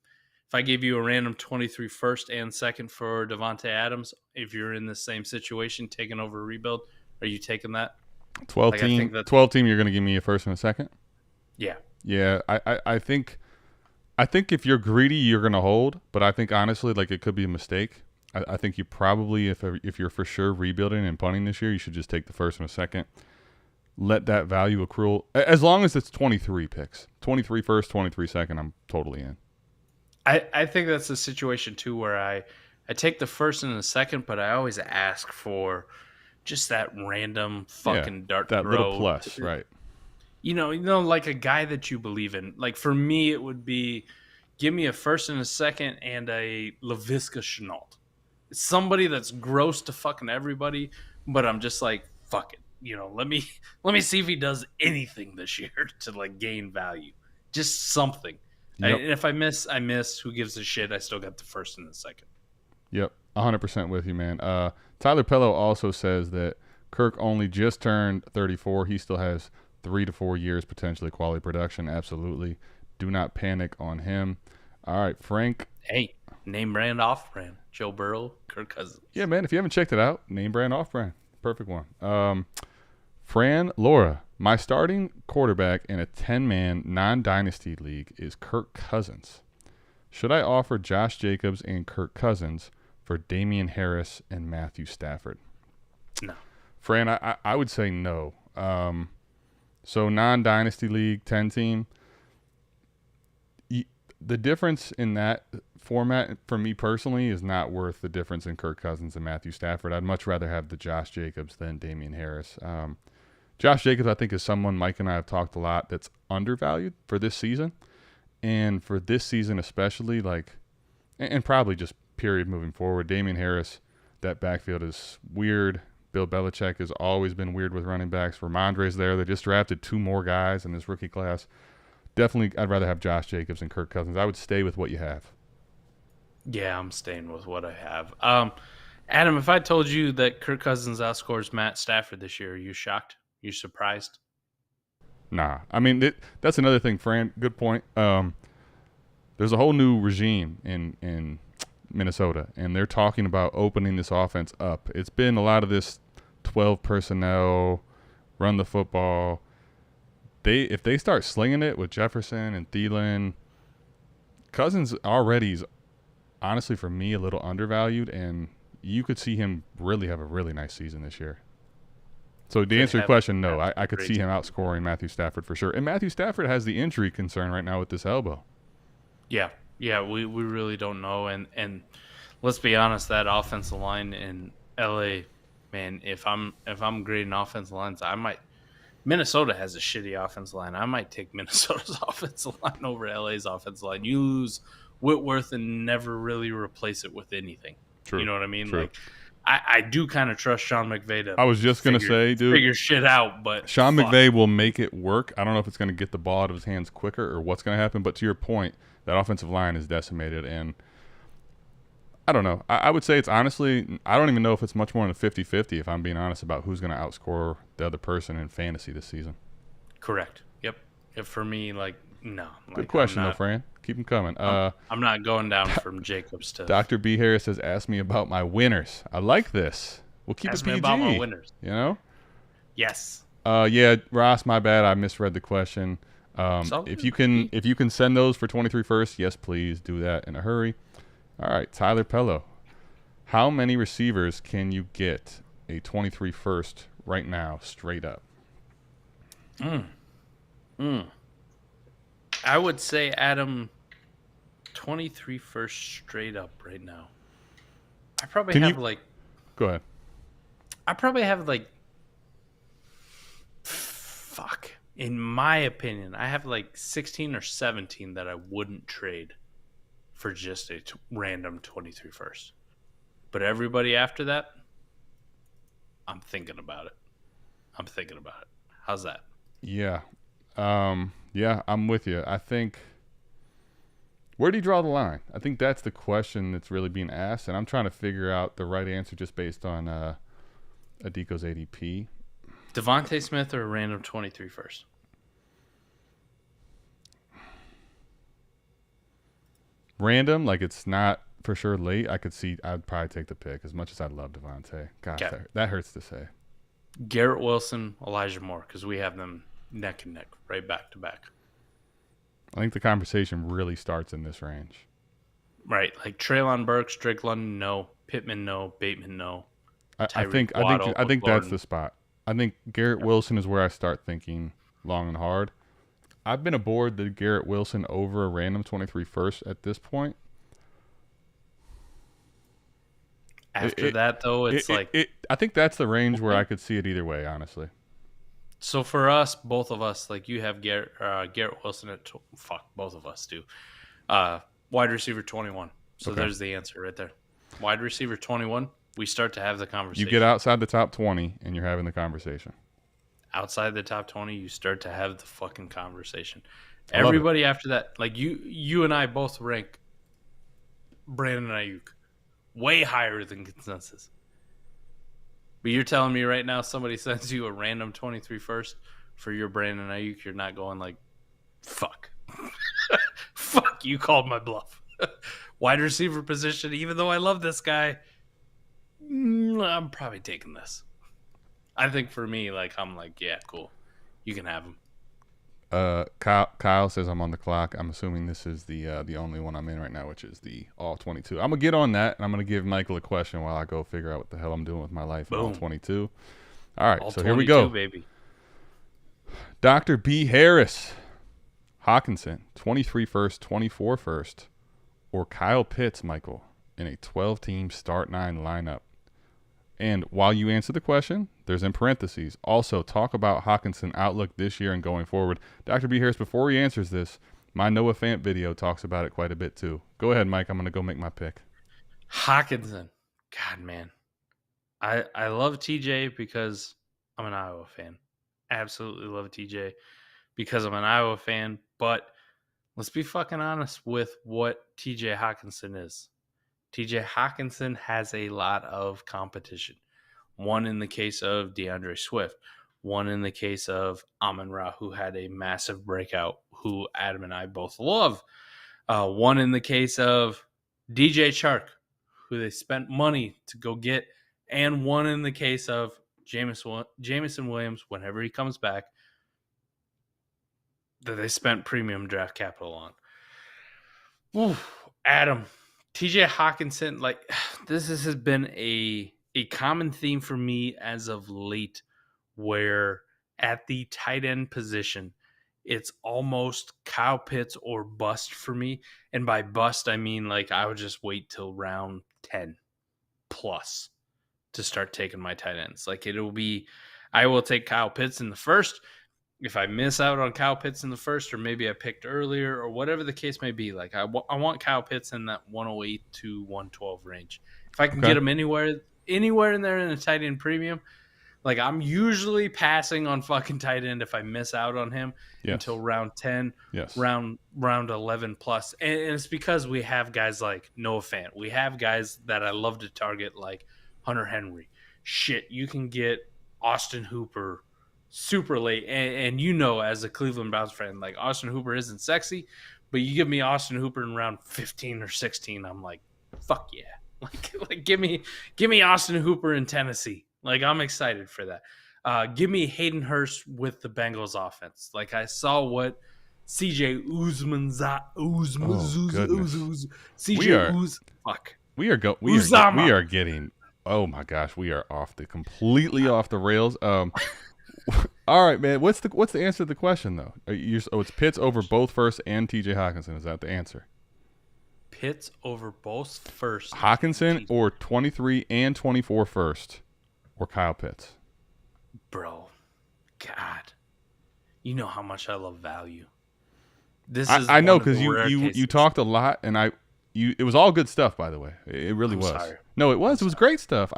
if I gave you a random 23 first and second for Devontae Adams, if you're in the same situation, taking over a rebuild, are you taking that? 12 Like I team, think that 12 team. You're going to give me a first and a second. yeah. Yeah, I think if you're greedy, you're going to hold. But I think honestly, like it could be a mistake. I think you probably, if you're for sure rebuilding and punting this year, you should just take the first and a second. Let that value accrual, as long as it's 23 picks, 23 first, 23 second. I'm totally in. I think that's a situation too where I take the first and the second, but I always ask for just that random Yeah, fucking dart that little throw. plus, right? Like a guy that you believe in. Like for me, it would be give me a first and a second and a Laviska Chenault. It's somebody that's gross to fucking everybody, but I'm just like fuck it. Let me see if he does anything this year to like gain value. Just something. Yep, And if I miss, I miss. Who gives a shit? I still got the first and the second. yep, 100% with you, man. Tyler Pello also says that Kirk only just turned 34. He still has 3 to 4 years potentially quality production. Absolutely, do not panic on him. All right, Frank. Hey, name brand, off brand. Joe Burrow, Kirk Cousins. Yeah, man. If you haven't checked it out, name brand, off brand, perfect one. Fran Laura, my starting quarterback in a 10-man non-dynasty league is Kirk Cousins. Should I offer Josh Jacobs and Kirk Cousins for Damian Harris and Matthew Stafford? No. Fran, I would say no. So non-dynasty league, 10-team. The difference in that format for me personally is not worth the difference in Kirk Cousins and Matthew Stafford. I'd much rather have the Josh Jacobs than Damian Harris. Josh Jacobs, I think, is someone Mike and I have talked a lot that's undervalued for this season. And for this season especially, and probably just period moving forward, Damian Harris, that backfield is weird. Bill Belichick has always been weird with running backs. Ramondre's there. They just drafted 2 more guys in this rookie class. Definitely, I'd rather have Josh Jacobs and Kirk Cousins. I would stay with what you have. Yeah, I'm staying with what I have. Adam, if I told you that Kirk Cousins outscores Matt Stafford this year, are you shocked? You surprised? Nah. I mean, that's another thing, Fran. Good point. There's a whole new regime in Minnesota, and they're talking about opening this offense up. It's been a lot of this 12 personnel, run the football. If they start slinging it with Jefferson and Thielen, Cousins already is honestly for me a little undervalued, and you could see him really have a really nice season this year. So to answer your question, no, I could see him outscoring Matthew Stafford for sure. And Matthew Stafford has the injury concern right now with this elbow. Yeah, we really don't know, and let's be honest, that offensive line in LA, man, if I'm grading offensive lines, I might. Minnesota has a shitty offensive line. I might take Minnesota's offensive line over LA's offensive line. You lose Whitworth and never really replace it with anything. True. You know what I mean? True. Like, I do kind of trust Sean McVay to. I was just gonna say, dude, figure shit out. But Sean McVay will make it work. I don't know if it's gonna get the ball out of his hands quicker or what's gonna happen. But to your point, that offensive line is decimated, and I don't know. I would say it's honestly, I don't even know if it's much more than a 50-50 if I'm being honest about who's going to outscore the other person in fantasy this season. Correct. Yep. If for me, no. Good question, though, Fran. Keep them coming. I'm not going down from Jacobs to. Dr. B. Harris has asked me about my winners. I like this. We'll keep Ask it PG. me about my winners. You know? Yes. Yeah, Ross, my bad. I misread the question. If you can send those for 23 first, yes, please do that in a hurry. All right, Tyler Pello. How many receivers can you get a 23 first right now, straight up? I would say, Adam, 23 first straight up right now. I probably Go ahead. I probably have fuck. In my opinion, I have 16 or 17 that I wouldn't trade for just a random 23 first. But everybody after that, I'm thinking about it. How's that? Yeah. Yeah, I'm with you. I think, where do you draw the line? I think that's the question that's really being asked, and I'm trying to figure out the right answer just based on Adiko's ADP. Devontae Smith or a random 23 first? Random, it's not for sure late. I'd probably take the pick as much as I love Devontae. Gosh, Okay. that hurts to say. Garrett Wilson, Elijah Moore, because we have them neck and neck, right back to back. I think the conversation really starts in this range. Right, like Treylon Burks, Strickland, no. Pittman, no. Bateman, no. I Tyreek think I think Waddle, I think that's McLaurin. the spot. I think Garrett Wilson is where I start thinking long and hard. I've been aboard the Garrett Wilson over a random 23 first at this point. After that, though, it's like I think that's the range where I could see it either way, honestly. so for us, both of us, like you have Garrett Wilson at both of us do. Wide receiver 21. So Okay. there's the answer right there. Wide receiver 21. We start to have the You conversation. get outside the top 20 and you're having the conversation. Outside the top 20, you start to have the fucking conversation. I love it. Everybody after that, like you and I both rank Brandon Ayuk way higher than consensus. But you're telling me right now somebody sends you a random 23 first for your Brandon Ayuk, you're not going like, fuck. Fuck, you called my bluff. Wide receiver position, even though I love this guy, I'm probably taking this. I think for me, like, I'm like, yeah, cool. You can have him. Kyle says I'm on the clock. I'm assuming this is the only one I'm in right now, which is the all 22. I'm gonna get on that, and I'm gonna give Michael a question while I go figure out what the hell I'm doing with my life in all 22. All right, All so here we go, baby. Dr. B. Harris, Hawkinson, 23 first, 24 first, or Kyle Pitts, Michael, in a 12-team start 9 lineup. And while you answer the question, there's in parentheses, also talk about Hawkinson outlook this year and going forward. Dr. B. Harris, before he answers this, my Noah Fant video talks about it quite a bit too. Go ahead, Mike. I'm going to go make my pick. Hawkinson. God, man. I love TJ because I'm an Iowa fan. Absolutely love TJ because I'm an Iowa fan. But let's be fucking honest with what TJ Hawkinson is. TJ Hawkinson has a lot of competition. One in the case of DeAndre Swift. One in the case of Amon-Ra, who had a massive breakout, who Adam and I both love. One in the case of DJ Chark, who they spent money to go get. And one in the case of Jameson Williams, whenever he comes back, that they spent premium draft capital on. Ooh, Adam, TJ Hawkinson, like this has been a common theme for me as of late, where at the tight end position, it's almost Kyle Pitts or bust for me. And by bust, I mean like I would just wait till round 10 plus to start taking my tight ends. Like I will take Kyle Pitts in the first. If I miss out on Kyle Pitts in the first, or maybe I picked earlier, or whatever the case may be, like I want Kyle Pitts in that 108 to 112 range. If I can get him anywhere in there in a tight end premium, like I'm usually passing on fucking tight end if I miss out on him until round 10, round 11 plus. And it's because we have guys like Noah Fant. We have guys that I love to target like Hunter Henry. Shit, you can get Austin Hooper super late, and you know, as a Cleveland Browns fan, like Austin Hooper isn't sexy, but you give me Austin Hooper in round 15 or 16, I'm like, fuck yeah, like give me Austin Hooper in Tennessee, like I'm excited for that. Give me Hayden Hurst with the Bengals offense. Like I saw what CJ We are getting. Oh my gosh, we are completely off the rails. All right, man. What's the answer to the question though? It's Pitts over both first and TJ Hawkinson. Is that the answer? Pitts over both first. Hawkinson or 23 and 24 first, or Kyle Pitts. Bro, God, you know how much I love value. I know because you talked a lot, and it was all good stuff, by the way. It really was. Sorry. No, it was. It was great stuff.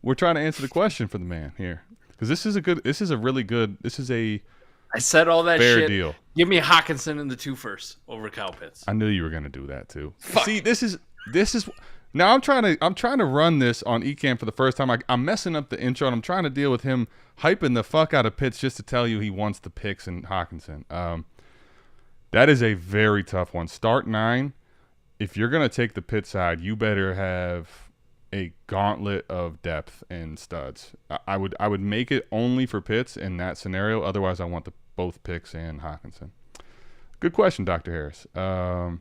We're trying to answer the question for the man here because this is a I said all that fair shit. Deal. Give me Hawkinson in the 2 first over Kyle Pitts. I knew you were gonna do that too. Fuck. See, this is now I'm trying to run this on Ecamm for the first time. I'm messing up the intro, and I'm trying to deal with him hyping the fuck out of Pitts just to tell you he wants the picks and Hawkinson. That is a very tough one. Start 9. If you're gonna take the Pitt side, you better have a gauntlet of depth and studs. I would make it only for Pitts in that scenario. Otherwise, I want both picks and Hawkinson. Good question, Dr. Harris. Tyler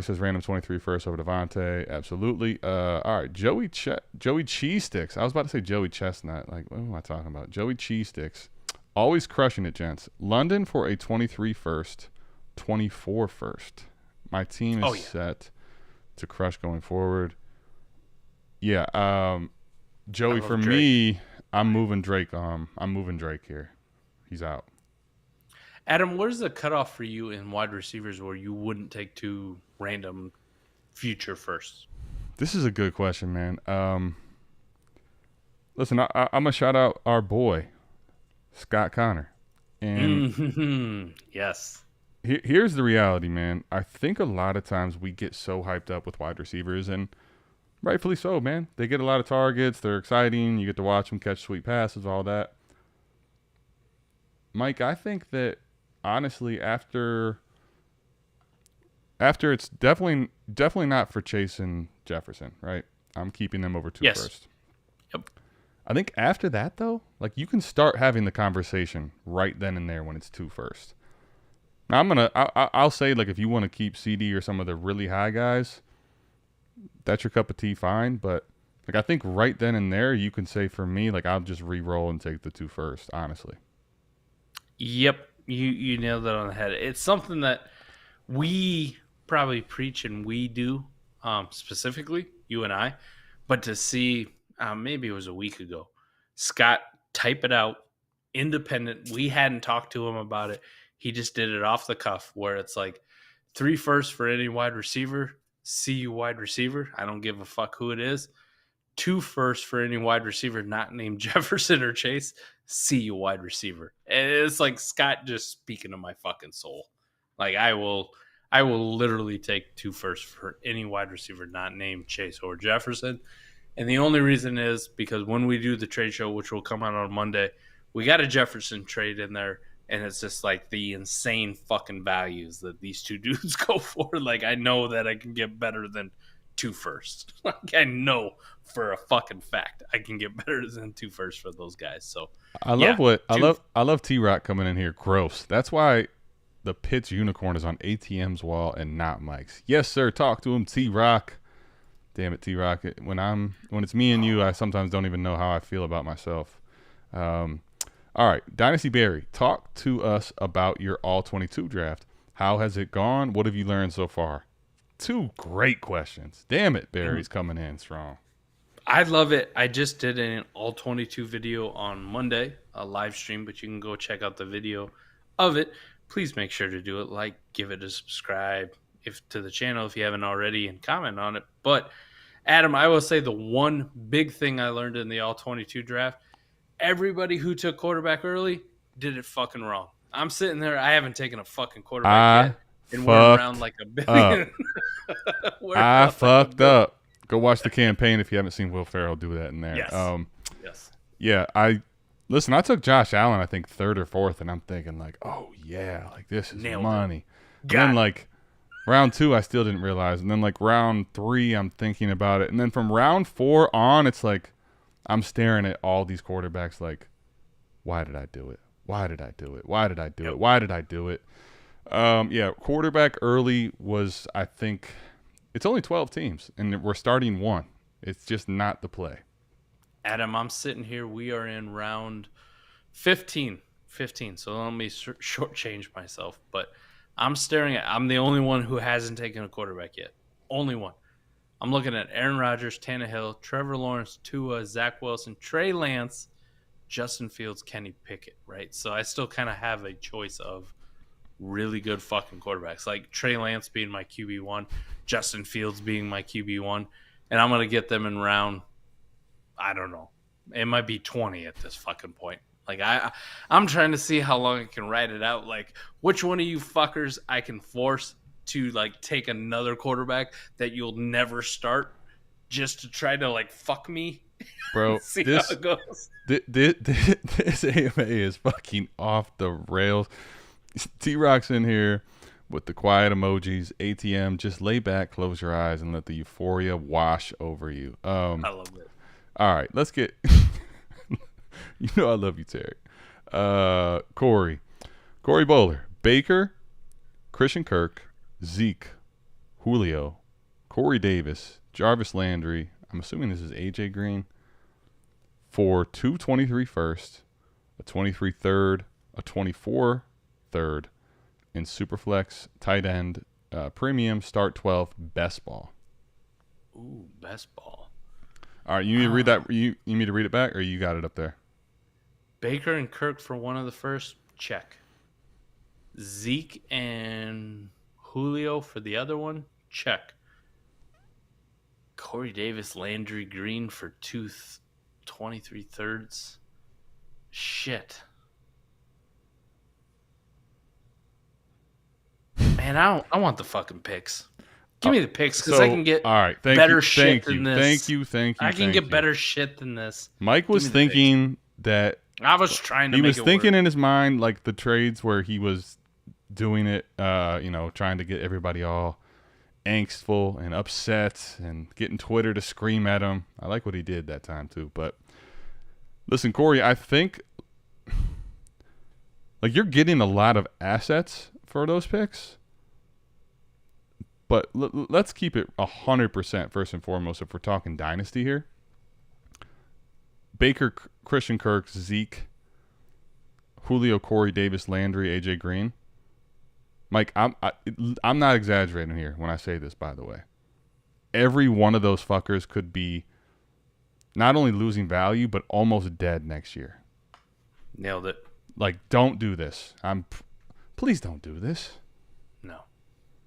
says random 23 first over Devontae. Absolutely. All right, Joey Cheese Sticks. I was about to say Joey Chestnut. Like, what am I talking about? Joey Cheese Sticks. Always crushing it, gents. London for a 23 first, 24 first. My team is set to crush going forward. Yeah. Joey, for Drake. me, I'm moving Drake. I'm moving Drake here. He's out. Adam, where's the cutoff for you in wide receivers where you wouldn't take two random future firsts? This is a good question, man. Listen, I'm going to shout out our boy, Scott Connor. And yes. Here's the reality, man. I think a lot of times we get so hyped up with wide receivers, and rightfully so, man. They get a lot of targets. They're exciting. You get to watch them catch sweet passes, all that. Mike, I think that honestly, after it's definitely not for Chase and Jefferson, right? I'm keeping them over two first. Yep. I think after that, though, like you can start having the conversation right then and there when it's two first. Now I'll say, like, if you want to keep CD or some of the really high guys, that's your cup of tea, fine. But like I think right then and there, you can say for me, like I'll just re-roll and take the two first, honestly. Yep. You nailed it on the head. It's something that we probably preach and we do, specifically, you and I. But to see, maybe it was a week ago, Scott type it out, independent. We hadn't talked to him about it. He just did it off the cuff where it's like 3 firsts for any wide receiver. See you wide receiver. I don't give a fuck who it is. 2 firsts for any wide receiver not named Jefferson or Chase. See you wide receiver. And it's like Scott just speaking to my fucking soul. Like I will literally take 2 firsts for any wide receiver not named Chase or Jefferson. And the only reason is because when we do the trade show, which will come out on Monday, we got a Jefferson trade in there. And it's just like the insane fucking values that these two dudes go for. Like I know that I can get better than 2 firsts. Like I know for a fucking fact I can get better than 2 firsts for those guys. So I love T-Rock coming in here. Gross. That's why the Pitts unicorn is on ATM's wall and not Mike's. Yes, sir. Talk to him, T-Rock. Damn it, T-Rock. When it's me and you, I sometimes don't even know how I feel about myself. All right, Dynasty Barry, talk to us about your All-22 draft. How has it gone? What have you learned so far? 2 great questions. Damn it, Barry's coming in strong. I love it. I just did an All-22 video on Monday, a live stream, but you can go check out the video of it. Please make sure to do it. Like, give it a subscribe to the channel if you haven't already, and comment on it. But, Adam, I will say the one big thing I learned in the All-22 draft, everybody who took quarterback early did it fucking wrong. I'm sitting there. I haven't taken a fucking quarterback yet. And we're around like a billion. I fucked up. Go watch the campaign if you haven't seen Will Ferrell do that in there. Yes. Yes. Yeah. I took Josh Allen, I think 3rd or 4th, and I'm thinking like, oh yeah, like this is money. And then like round 2, I still didn't realize. And then like round 3, I'm thinking about it. And then from round 4 on, it's like, I'm staring at all these quarterbacks like, why did I do it? Why did I do it? Why did I do it? Why did I do it? Quarterback early was, I think, it's only 12 teams, and we're starting 1. It's just not the play. Adam, I'm sitting here. We are in round 15. So let me shortchange myself. But I'm the only one who hasn't taken a quarterback yet. Only one. I'm looking at Aaron Rodgers, Tannehill, Trevor Lawrence, Tua, Zach Wilson, Trey Lance, Justin Fields, Kenny Pickett, right? So I still kind of have a choice of really good fucking quarterbacks, like Trey Lance being my QB1, Justin Fields being my QB1, and I'm going to get them in round, I don't know, it might be 20 at this fucking point. Like I'm trying to see how long I can ride it out. Like which one of you fuckers I can force to like take another quarterback that you'll never start just to try to like fuck me, bro. See how it goes. This AMA is fucking off the rails. T-Rock's in here. with the quiet emojis. ATM, just lay back, close your eyes, and let the euphoria wash over you. I love it. All right, let's get. You know I love you, Tarek. Corey Bowler, Baker, Christian Kirk, Zeke, Julio, Corey Davis, Jarvis Landry. I'm assuming this is AJ Green. For 223 first, a 23 third, a 24 third, in Superflex, tight end, premium, start 12, best ball. Ooh, best ball. All right, you need to read that. You need me to read it back, or you got it up there? Baker and Kirk for one of the first, check. Zeke and Julio for the other one, check. Corey Davis, Landry, Green for 23 thirds. Shit. Man, I want the fucking picks. Give me the picks because I can get all right, better shit than this. Thank you. I can get better shit than this. Mike was thinking that I was trying to. He was thinking in his mind like the trades where he was doing it, trying to get everybody all angstful and upset and getting Twitter to scream at him. I like what he did that time too. But listen, Corey, I think like you're getting a lot of assets for those picks. But let's keep it 100% first and foremost if we're talking Dynasty here. Baker, Christian Kirk, Zeke, Julio, Corey Davis, Landry, AJ Green. Mike, I'm not exaggerating here when I say this, by the way. Every one of those fuckers could be not only losing value, but almost dead next year. Nailed it. Like, don't do this. Please don't do this. No.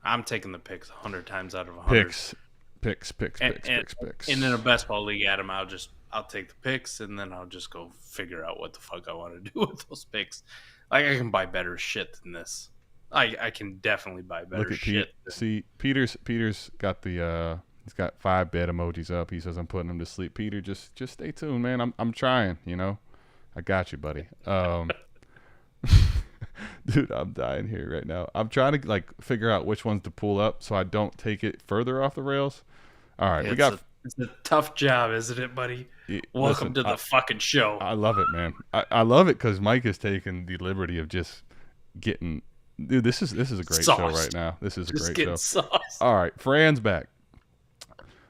I'm taking the picks 100 times out of 100. Picks. And in a best ball league, Adam, I'll take the picks, and then I'll just go figure out what the fuck I want to do with those picks. Like, I can buy better shit than this. I can definitely buy better shit. See, Peter's got the he's got 5 bed emojis up. He says I'm putting him to sleep. Peter, just stay tuned, man. I'm trying. I got you, buddy. Dude, I'm dying here right now. I'm trying to figure out which ones to pull up so I don't take it further off the rails. All right, it's a tough job, isn't it, buddy? Welcome to the fucking show. I love it, man. I love it because Mike has taken the liberty of just getting. Dude, this is a great show right now. This is a great show. Sauced. All right, Fran's back.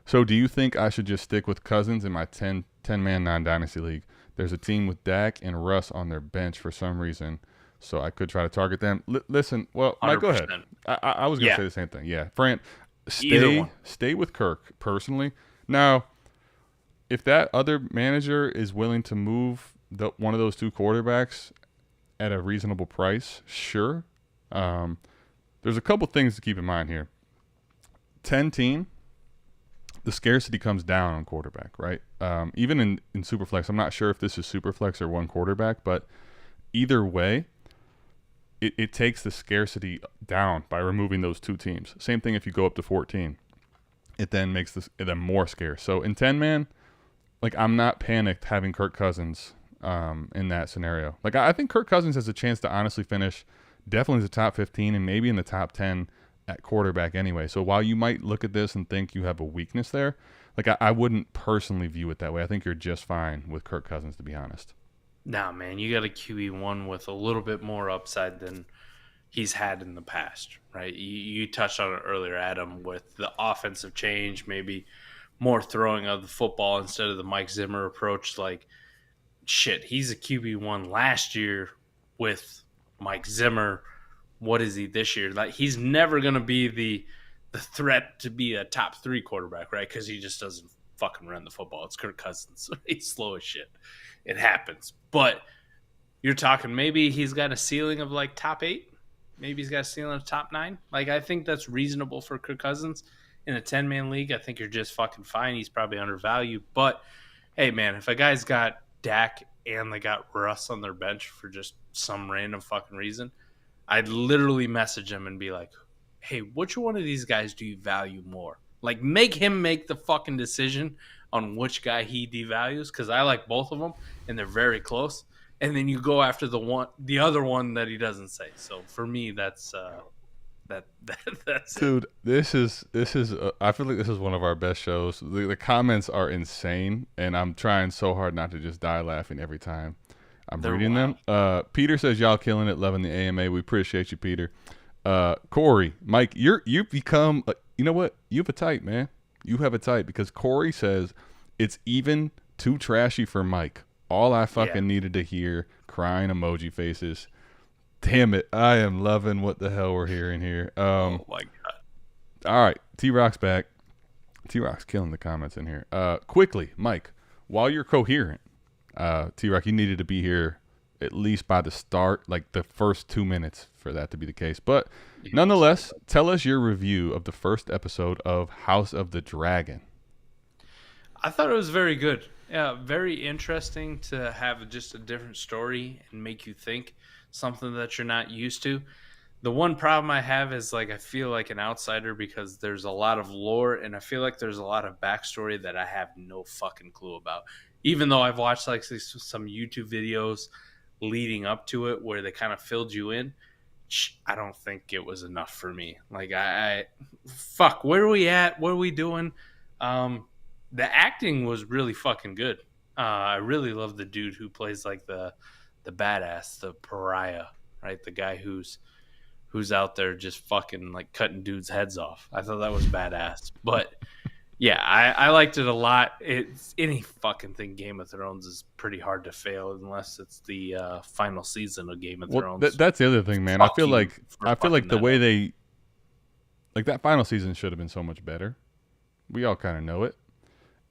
So, do you think I should just stick with Cousins in my 10-man non-dynasty league? There's a team with Dak and Russ on their bench for some reason. So I could try to target them. Listen, well, Mike, go ahead. I was going to say the same thing. Yeah, Fran, stay with Kirk personally. Now, if that other manager is willing to move one of those two quarterbacks at a reasonable price, sure. There's a couple things to keep in mind here. 10-team, the scarcity comes down on quarterback, right? Even in Superflex, I'm not sure if this is Superflex or one quarterback, but either way, it takes the scarcity down by removing those two teams. Same thing if you go up to 14. It then makes them more scarce. So in 10-man, I'm not panicked having Kirk Cousins in that scenario. I think Kirk Cousins has a chance to honestly finish definitely the top 15 and maybe in the top 10 at quarterback anyway. So while you might look at this and think you have a weakness there, I wouldn't personally view it that way. I think you're just fine with Kirk Cousins, to be honest. Nah, man, you got a QB1 with a little bit more upside than he's had in the past, right? You touched on it earlier, Adam, with the offensive change, maybe more throwing of the football instead of the Mike Zimmer approach. Shit, he's a QB1 last year with Mike Zimmer. What is he this year? He's never going to be the threat to be a top 3 quarterback, right? Because he just doesn't fucking run the football. It's Kirk Cousins. He's slow as shit. It happens. But you're talking maybe he's got a ceiling of top 8. Maybe he's got a ceiling of top 9. I think that's reasonable for Kirk Cousins. In a 10-man league, I think you're just fucking fine. He's probably undervalued. But, hey, man, if a guy's got Dak and they got Russ on their bench for just some random fucking reason, I'd literally message him and be like, hey, which one of these guys do you value more? Make him make the fucking decision on which guy he devalues, because I like both of them, and they're very close. And then you go after the other one that he doesn't say. So for me, that's That's it. Dude, this is. I feel like this is one of our best shows. The comments are insane, and I'm trying so hard not to just die laughing every time I'm They're reading wild. them. Peter says y'all killing it, loving the AMA. We appreciate you, Peter. Corey, Mike, you've become. You know what? You have a type, man. You have a type because Corey says it's even too trashy for Mike. All I Yeah. fucking needed to hear, crying emoji faces. Damn it, I am loving what the hell we're hearing here. Oh my god. All right, T Rock's back. T Rock's killing the comments in here. Quickly, Mike, while you're coherent, T Rock, you needed to be here at least by the start, like the first 2 minutes for that to be the case. But Yeah, nonetheless, tell us your review of the first episode of House of the Dragon. I thought it was very good. Yeah, very interesting to have just a different story and make you think something that you're not used to. The one problem I have is like I feel like an outsider because there's a lot of lore and I feel like there's a lot of backstory that I have no fucking clue about. Even though I've watched like some YouTube videos leading up to it where they kind of filled you in, I don't think it was enough for me. Like I fuck, where are we at? What are we doing? Um, the acting was really fucking good. I really love the dude who plays like the badass, the pariah, right? The guy who's out there just fucking like cutting dudes' heads off. I thought that was badass. But yeah, I liked it a lot. It's any fucking thing. Game of Thrones is pretty hard to fail unless it's the final season of Game of Well, Thrones. that's the other thing, man. Fuck you for I feel like fucking the that way up. they like that final season should have been so much better. We all kind of know it.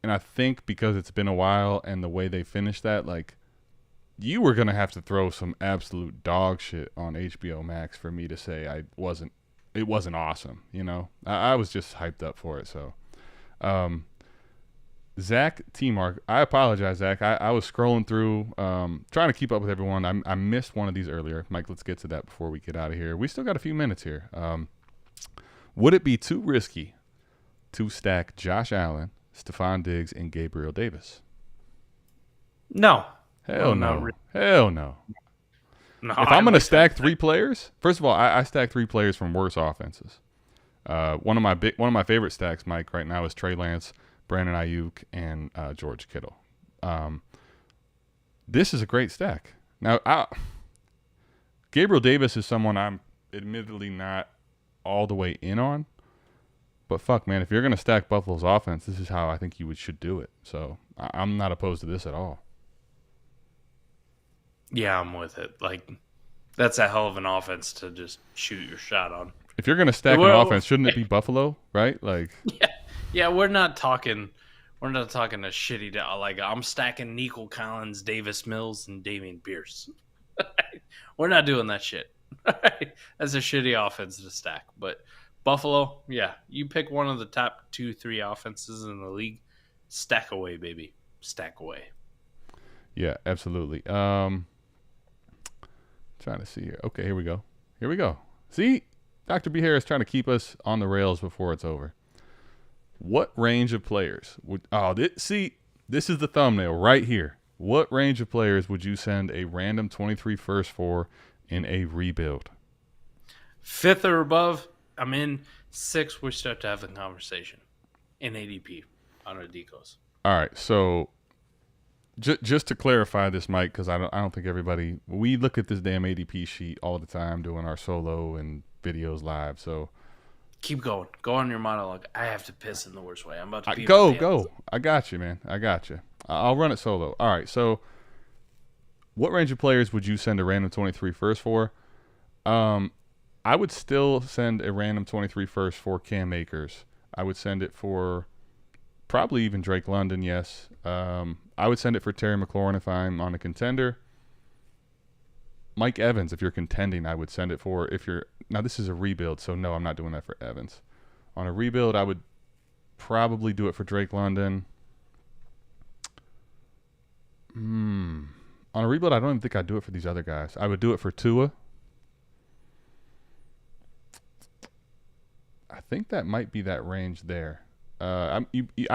And I think because it's been a while and the way they finished that, like you were gonna have to throw some absolute dog shit on HBO Max for me to say it wasn't awesome. You know, I was just hyped up for it. So, um, Zach T Mark, I apologize, Zach. I was scrolling through, trying to keep up with everyone. I missed one of these earlier. Mike, let's get to that before we get out of here. We still got a few minutes here. Would it be too risky to stack Josh Allen, Stephon Diggs, and Gabriel Davis? No, Hell not no. really. Hell no. No, If I I'm going to like that. stack three players, first of all, I stack three players from worse offenses. One of my favorite stacks, Mike, right now is Trey Lance, Brandon Ayuk, and George Kittle. This is a great stack. Now, Gabriel Davis is someone I'm admittedly not all the way in on, but fuck, man, if you're going to stack Buffalo's offense, this is how I think should do it. So I'm not opposed to this at all. Yeah, I'm with it. Like that's a hell of an offense to just shoot your shot on. If you're going to stack an Well, offense, shouldn't it be Buffalo, right? Like, yeah, yeah, we're not talking. We're not talking a shitty. Like I'm stacking Nico Collins, Davis Mills, and Damian Pierce. We're not doing that shit. That's a shitty offense to stack. But Buffalo, yeah, you pick one of the top 2-3 offenses in the league, stack away, baby, stack away. yeah, absolutely. Trying to see here. Okay, here we go. Here we go. See, Dr. B. Harris trying to keep us on the rails before it's over. What range of players would? See, this is the thumbnail right here. What range of players would you send a random 23 first for in a rebuild? 5th or above, I'm in. 6th, we start to have a conversation in ADP on our decos. All right, so just to clarify this, Mike, because I don't think everybody, we look at this damn ADP sheet all the time doing our solo and videos live. So Keep going. Go on your monologue. I have to piss in the worst way. I'm about to pee. go. I got you, man. I got you. I'll run it solo. All right, so what range of players would you send a random 23 first for? I would still send a random 23 first for Cam Akers. I would send it for probably even Drake London, yes. I would send it for Terry McLaurin if I'm on a contender. Mike Evans, if you're contending, I would send it for. Now this is a rebuild, so no, I'm not doing that for Evans. On a rebuild, I would probably do it for Drake London. On a rebuild, I don't even think I'd do it for these other guys. I would do it for Tua. I think that might be that range there. I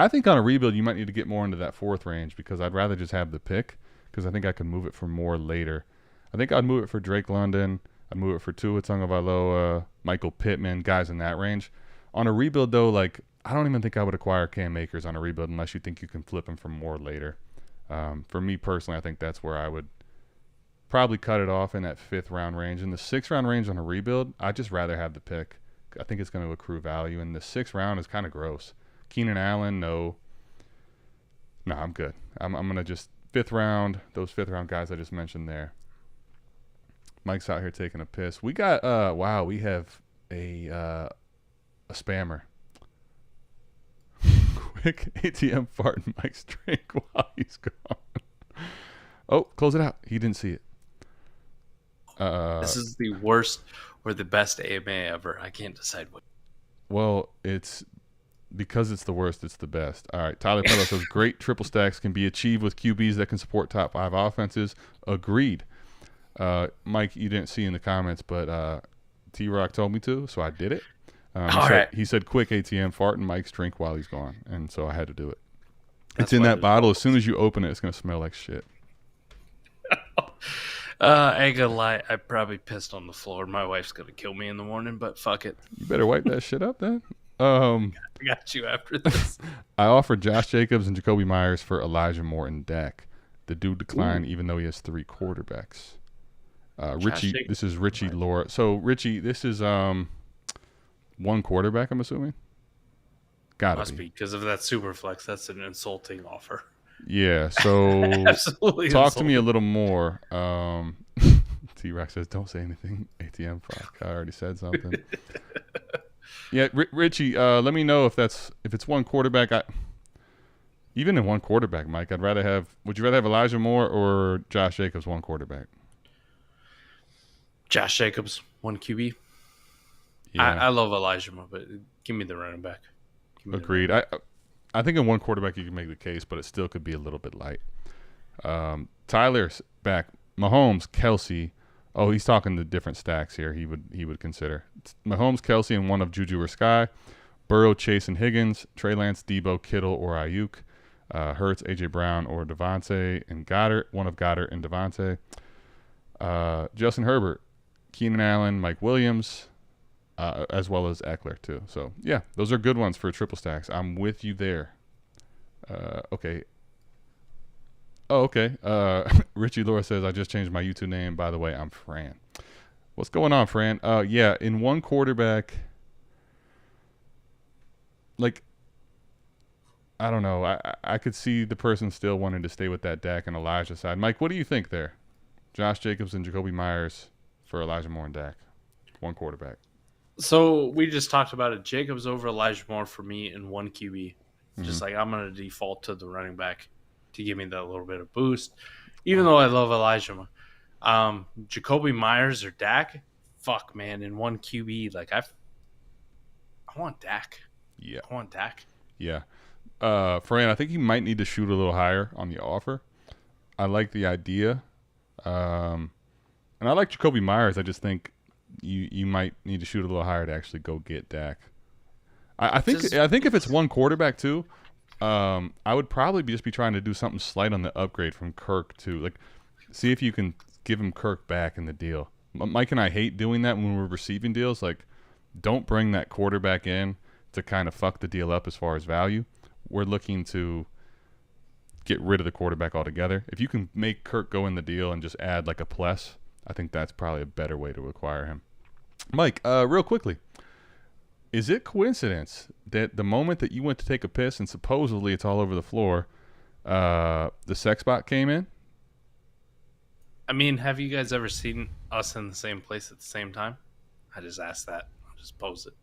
think on a rebuild, you might need to get more into that fourth range because I'd rather just have the pick because I think I can move it for more later. I think I'd move it for Drake London. I'd move it for Tua Tagovailoa, Michael Pittman, guys in that range. On a rebuild, though, like I don't even think I would acquire Cam Akers on a rebuild unless you think you can flip him for more later. For me personally, I think that's where I would probably cut it off in that 5th-round range. In the 6th-round range on a rebuild, I'd just rather have the pick. I think it's going to accrue value. And the 6th round is kind of gross. Keenan Allen, no. No, I'm good. I'm going to just 5th round, those 5th-round guys I just mentioned there. Mike's out here taking a piss. We got, wow, we have a spammer. Quick ATM fart in Mike's drink while he's gone. Oh, close it out. He didn't see it. This is the worst or the best AMA ever. I can't decide what. Well, it's because it's the worst, it's the best. All right, Tyler Pello says great triple stacks can be achieved with QBs that can support top 5 offenses. Agreed. Mike, you didn't see in the comments, but T-Rock told me to, so I did it. He said quick ATM fart in Mike's drink while he's gone, and so I had to do it. It's in that bottle. As soon as you open it, it's going to smell like shit. I ain't gonna lie, I probably pissed on the floor. My wife's gonna kill me in the morning, but fuck it. You better wipe that shit up then. I got you after this. I offered Josh Jacobs and Jacoby Myers for Elijah Moore and Dak. The dude declined even though he has 3 quarterbacks. Richie, this is Richie Laura. So Richie, this is 1 quarterback, I'm assuming. Must be because of that super flex. That's an insulting offer. Yeah, so absolutely talk insulting. to me a little more. T-Rex says, don't say anything. ATM fuck. I already said something. Yeah, Richie, let me know if it's 1 quarterback. Even in 1 quarterback, Mike, would you rather have Elijah Moore or Josh Jacobs 1 quarterback? Josh Jacobs, 1 QB. Yeah. I love Elijah Moore, but give me the running back. Agreed. I think in 1 quarterback you can make the case, but it still could be a little bit light. Tyler's back. Mahomes, Kelsey. Oh, he's talking the different stacks here. He would consider Mahomes, Kelsey, and 1 of Juju or Sky. Burrow, Chase, and Higgins. Trey Lance, Debo, Kittle, or Ayuk. Hurts, AJ Brown, or Devontae, and Goddard. 1 of Goddard and Devontae. Justin Herbert, Keenan Allen, Mike Williams. As well as Eckler, too. So, yeah, those are good ones for triple stacks. I'm with you there. Okay. Oh, okay. Richie Laura says, I just changed my YouTube name. By the way, I'm Fran. What's going on, Fran? Yeah, in 1 quarterback, like, I don't know. I could see the person still wanting to stay with that Dak and Elijah side. Mike, what do you think there? Josh Jacobs and Jacoby Myers for Elijah Moore and Dak. 1 quarterback. So we just talked about it. Jacobs over Elijah Moore for me in 1 QB. Mm-hmm. Just like I'm going to default to the running back to give me that little bit of boost. Even though I love Elijah Moore. Jacoby Myers or Dak, fuck, man, in 1 QB. Like, I want Dak. Yeah. I want Dak. Yeah. Fran, I think you might need to shoot a little higher on the offer. I like the idea. And I like Jacoby Myers. I just think you might need to shoot a little higher to actually go get Dak. I think if it's 1 quarterback too, I would probably just be trying to do something slight on the upgrade from Kirk too. Like, see if you can give him Kirk back in the deal. Mike and I hate doing that when we're receiving deals. Like, don't bring that quarterback in to kind of fuck the deal up as far as value. We're looking to get rid of the quarterback altogether. If you can make Kirk go in the deal and just add like a plus, I think that's probably a better way to acquire him. Mike, real quickly, is it coincidence that the moment that you went to take a piss and supposedly it's all over the floor, the sex bot came in? I mean, have you guys ever seen us in the same place at the same time? I just asked that. I'll just pose it.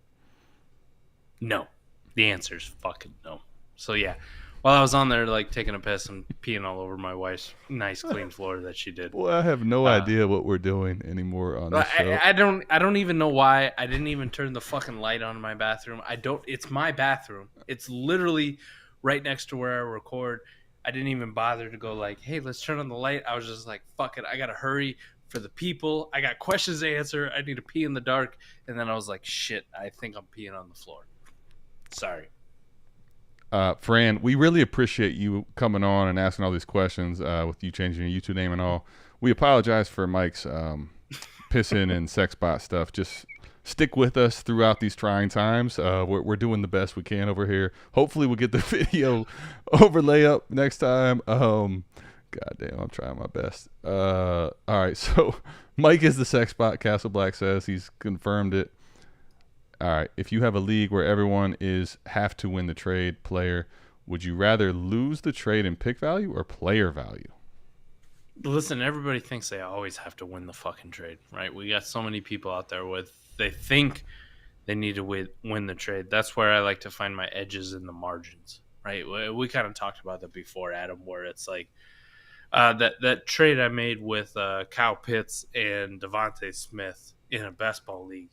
No. The answer is fucking no. So, yeah. While I was on there, like, taking a piss and peeing all over my wife's nice, clean floor that she did. Well, I have no idea what we're doing anymore on this show. I don't even know why. I didn't even turn the fucking light on in my bathroom. It's my bathroom. It's literally right next to where I record. I didn't even bother to go like, hey, let's turn on the light. I was just like, fuck it. I got to hurry for the people. I got questions to answer. I need to pee in the dark. And then I was like, shit, I think I'm peeing on the floor. Sorry. Fran, we really appreciate you coming on and asking all these questions with you changing your YouTube name and all. We apologize for Mike's pissing and sex bot stuff. Just stick with us throughout these trying times. We're doing the best we can over here. Hopefully we'll get the video overlay up next time. God damn, I'm trying my best. All right, so Mike is the sex bot, Castle Black says. He's confirmed it. All right, if you have a league where everyone have to win the trade player, would you rather lose the trade in pick value or player value? Listen, everybody thinks they always have to win the fucking trade, right? We got so many people out there they think they need to win the trade. That's where I like to find my edges in the margins, right? We kind of talked about that before, Adam, where it's like that trade I made with Kyle Pitts and Devontae Smith in a best ball league.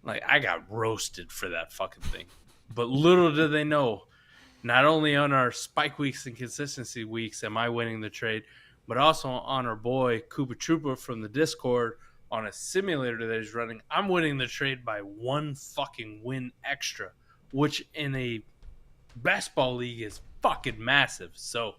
Like, I got roasted for that fucking thing. But little did they know, not only on our spike weeks and consistency weeks am I winning the trade, but also on our boy Koopa Troopa from the Discord on a simulator that he's running. I'm winning the trade by one fucking win extra, which in a best ball league is fucking massive. So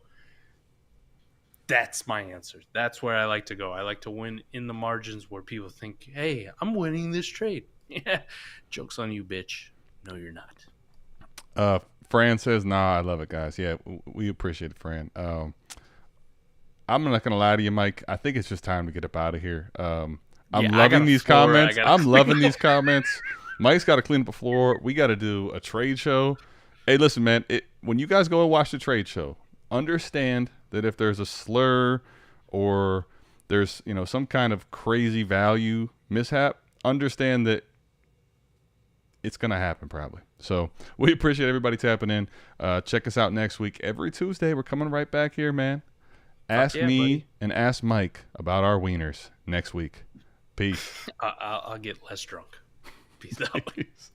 that's my answer. That's where I like to go. I like to win in the margins where people think, hey, I'm winning this trade. Yeah, joke's on you, bitch. No, you're not. Fran says, nah, I love it, guys. Yeah, we appreciate it, Fran. I'm not going to lie to you, Mike. I think it's just time to get up out of here. I'm loving these comments. I'm loving these comments. Mike's got to clean up the floor. We got to do a trade show. Hey, listen, man, when you guys go and watch the trade show, understand that if there's a slur or there's, some kind of crazy value mishap, understand that it's going to happen probably. So we appreciate everybody tapping in. Check us out next week. Every Tuesday, we're coming right back here, man. Ask me buddy. And ask Mike about our wieners next week. Peace. I'll get less drunk. Peace out. Peace.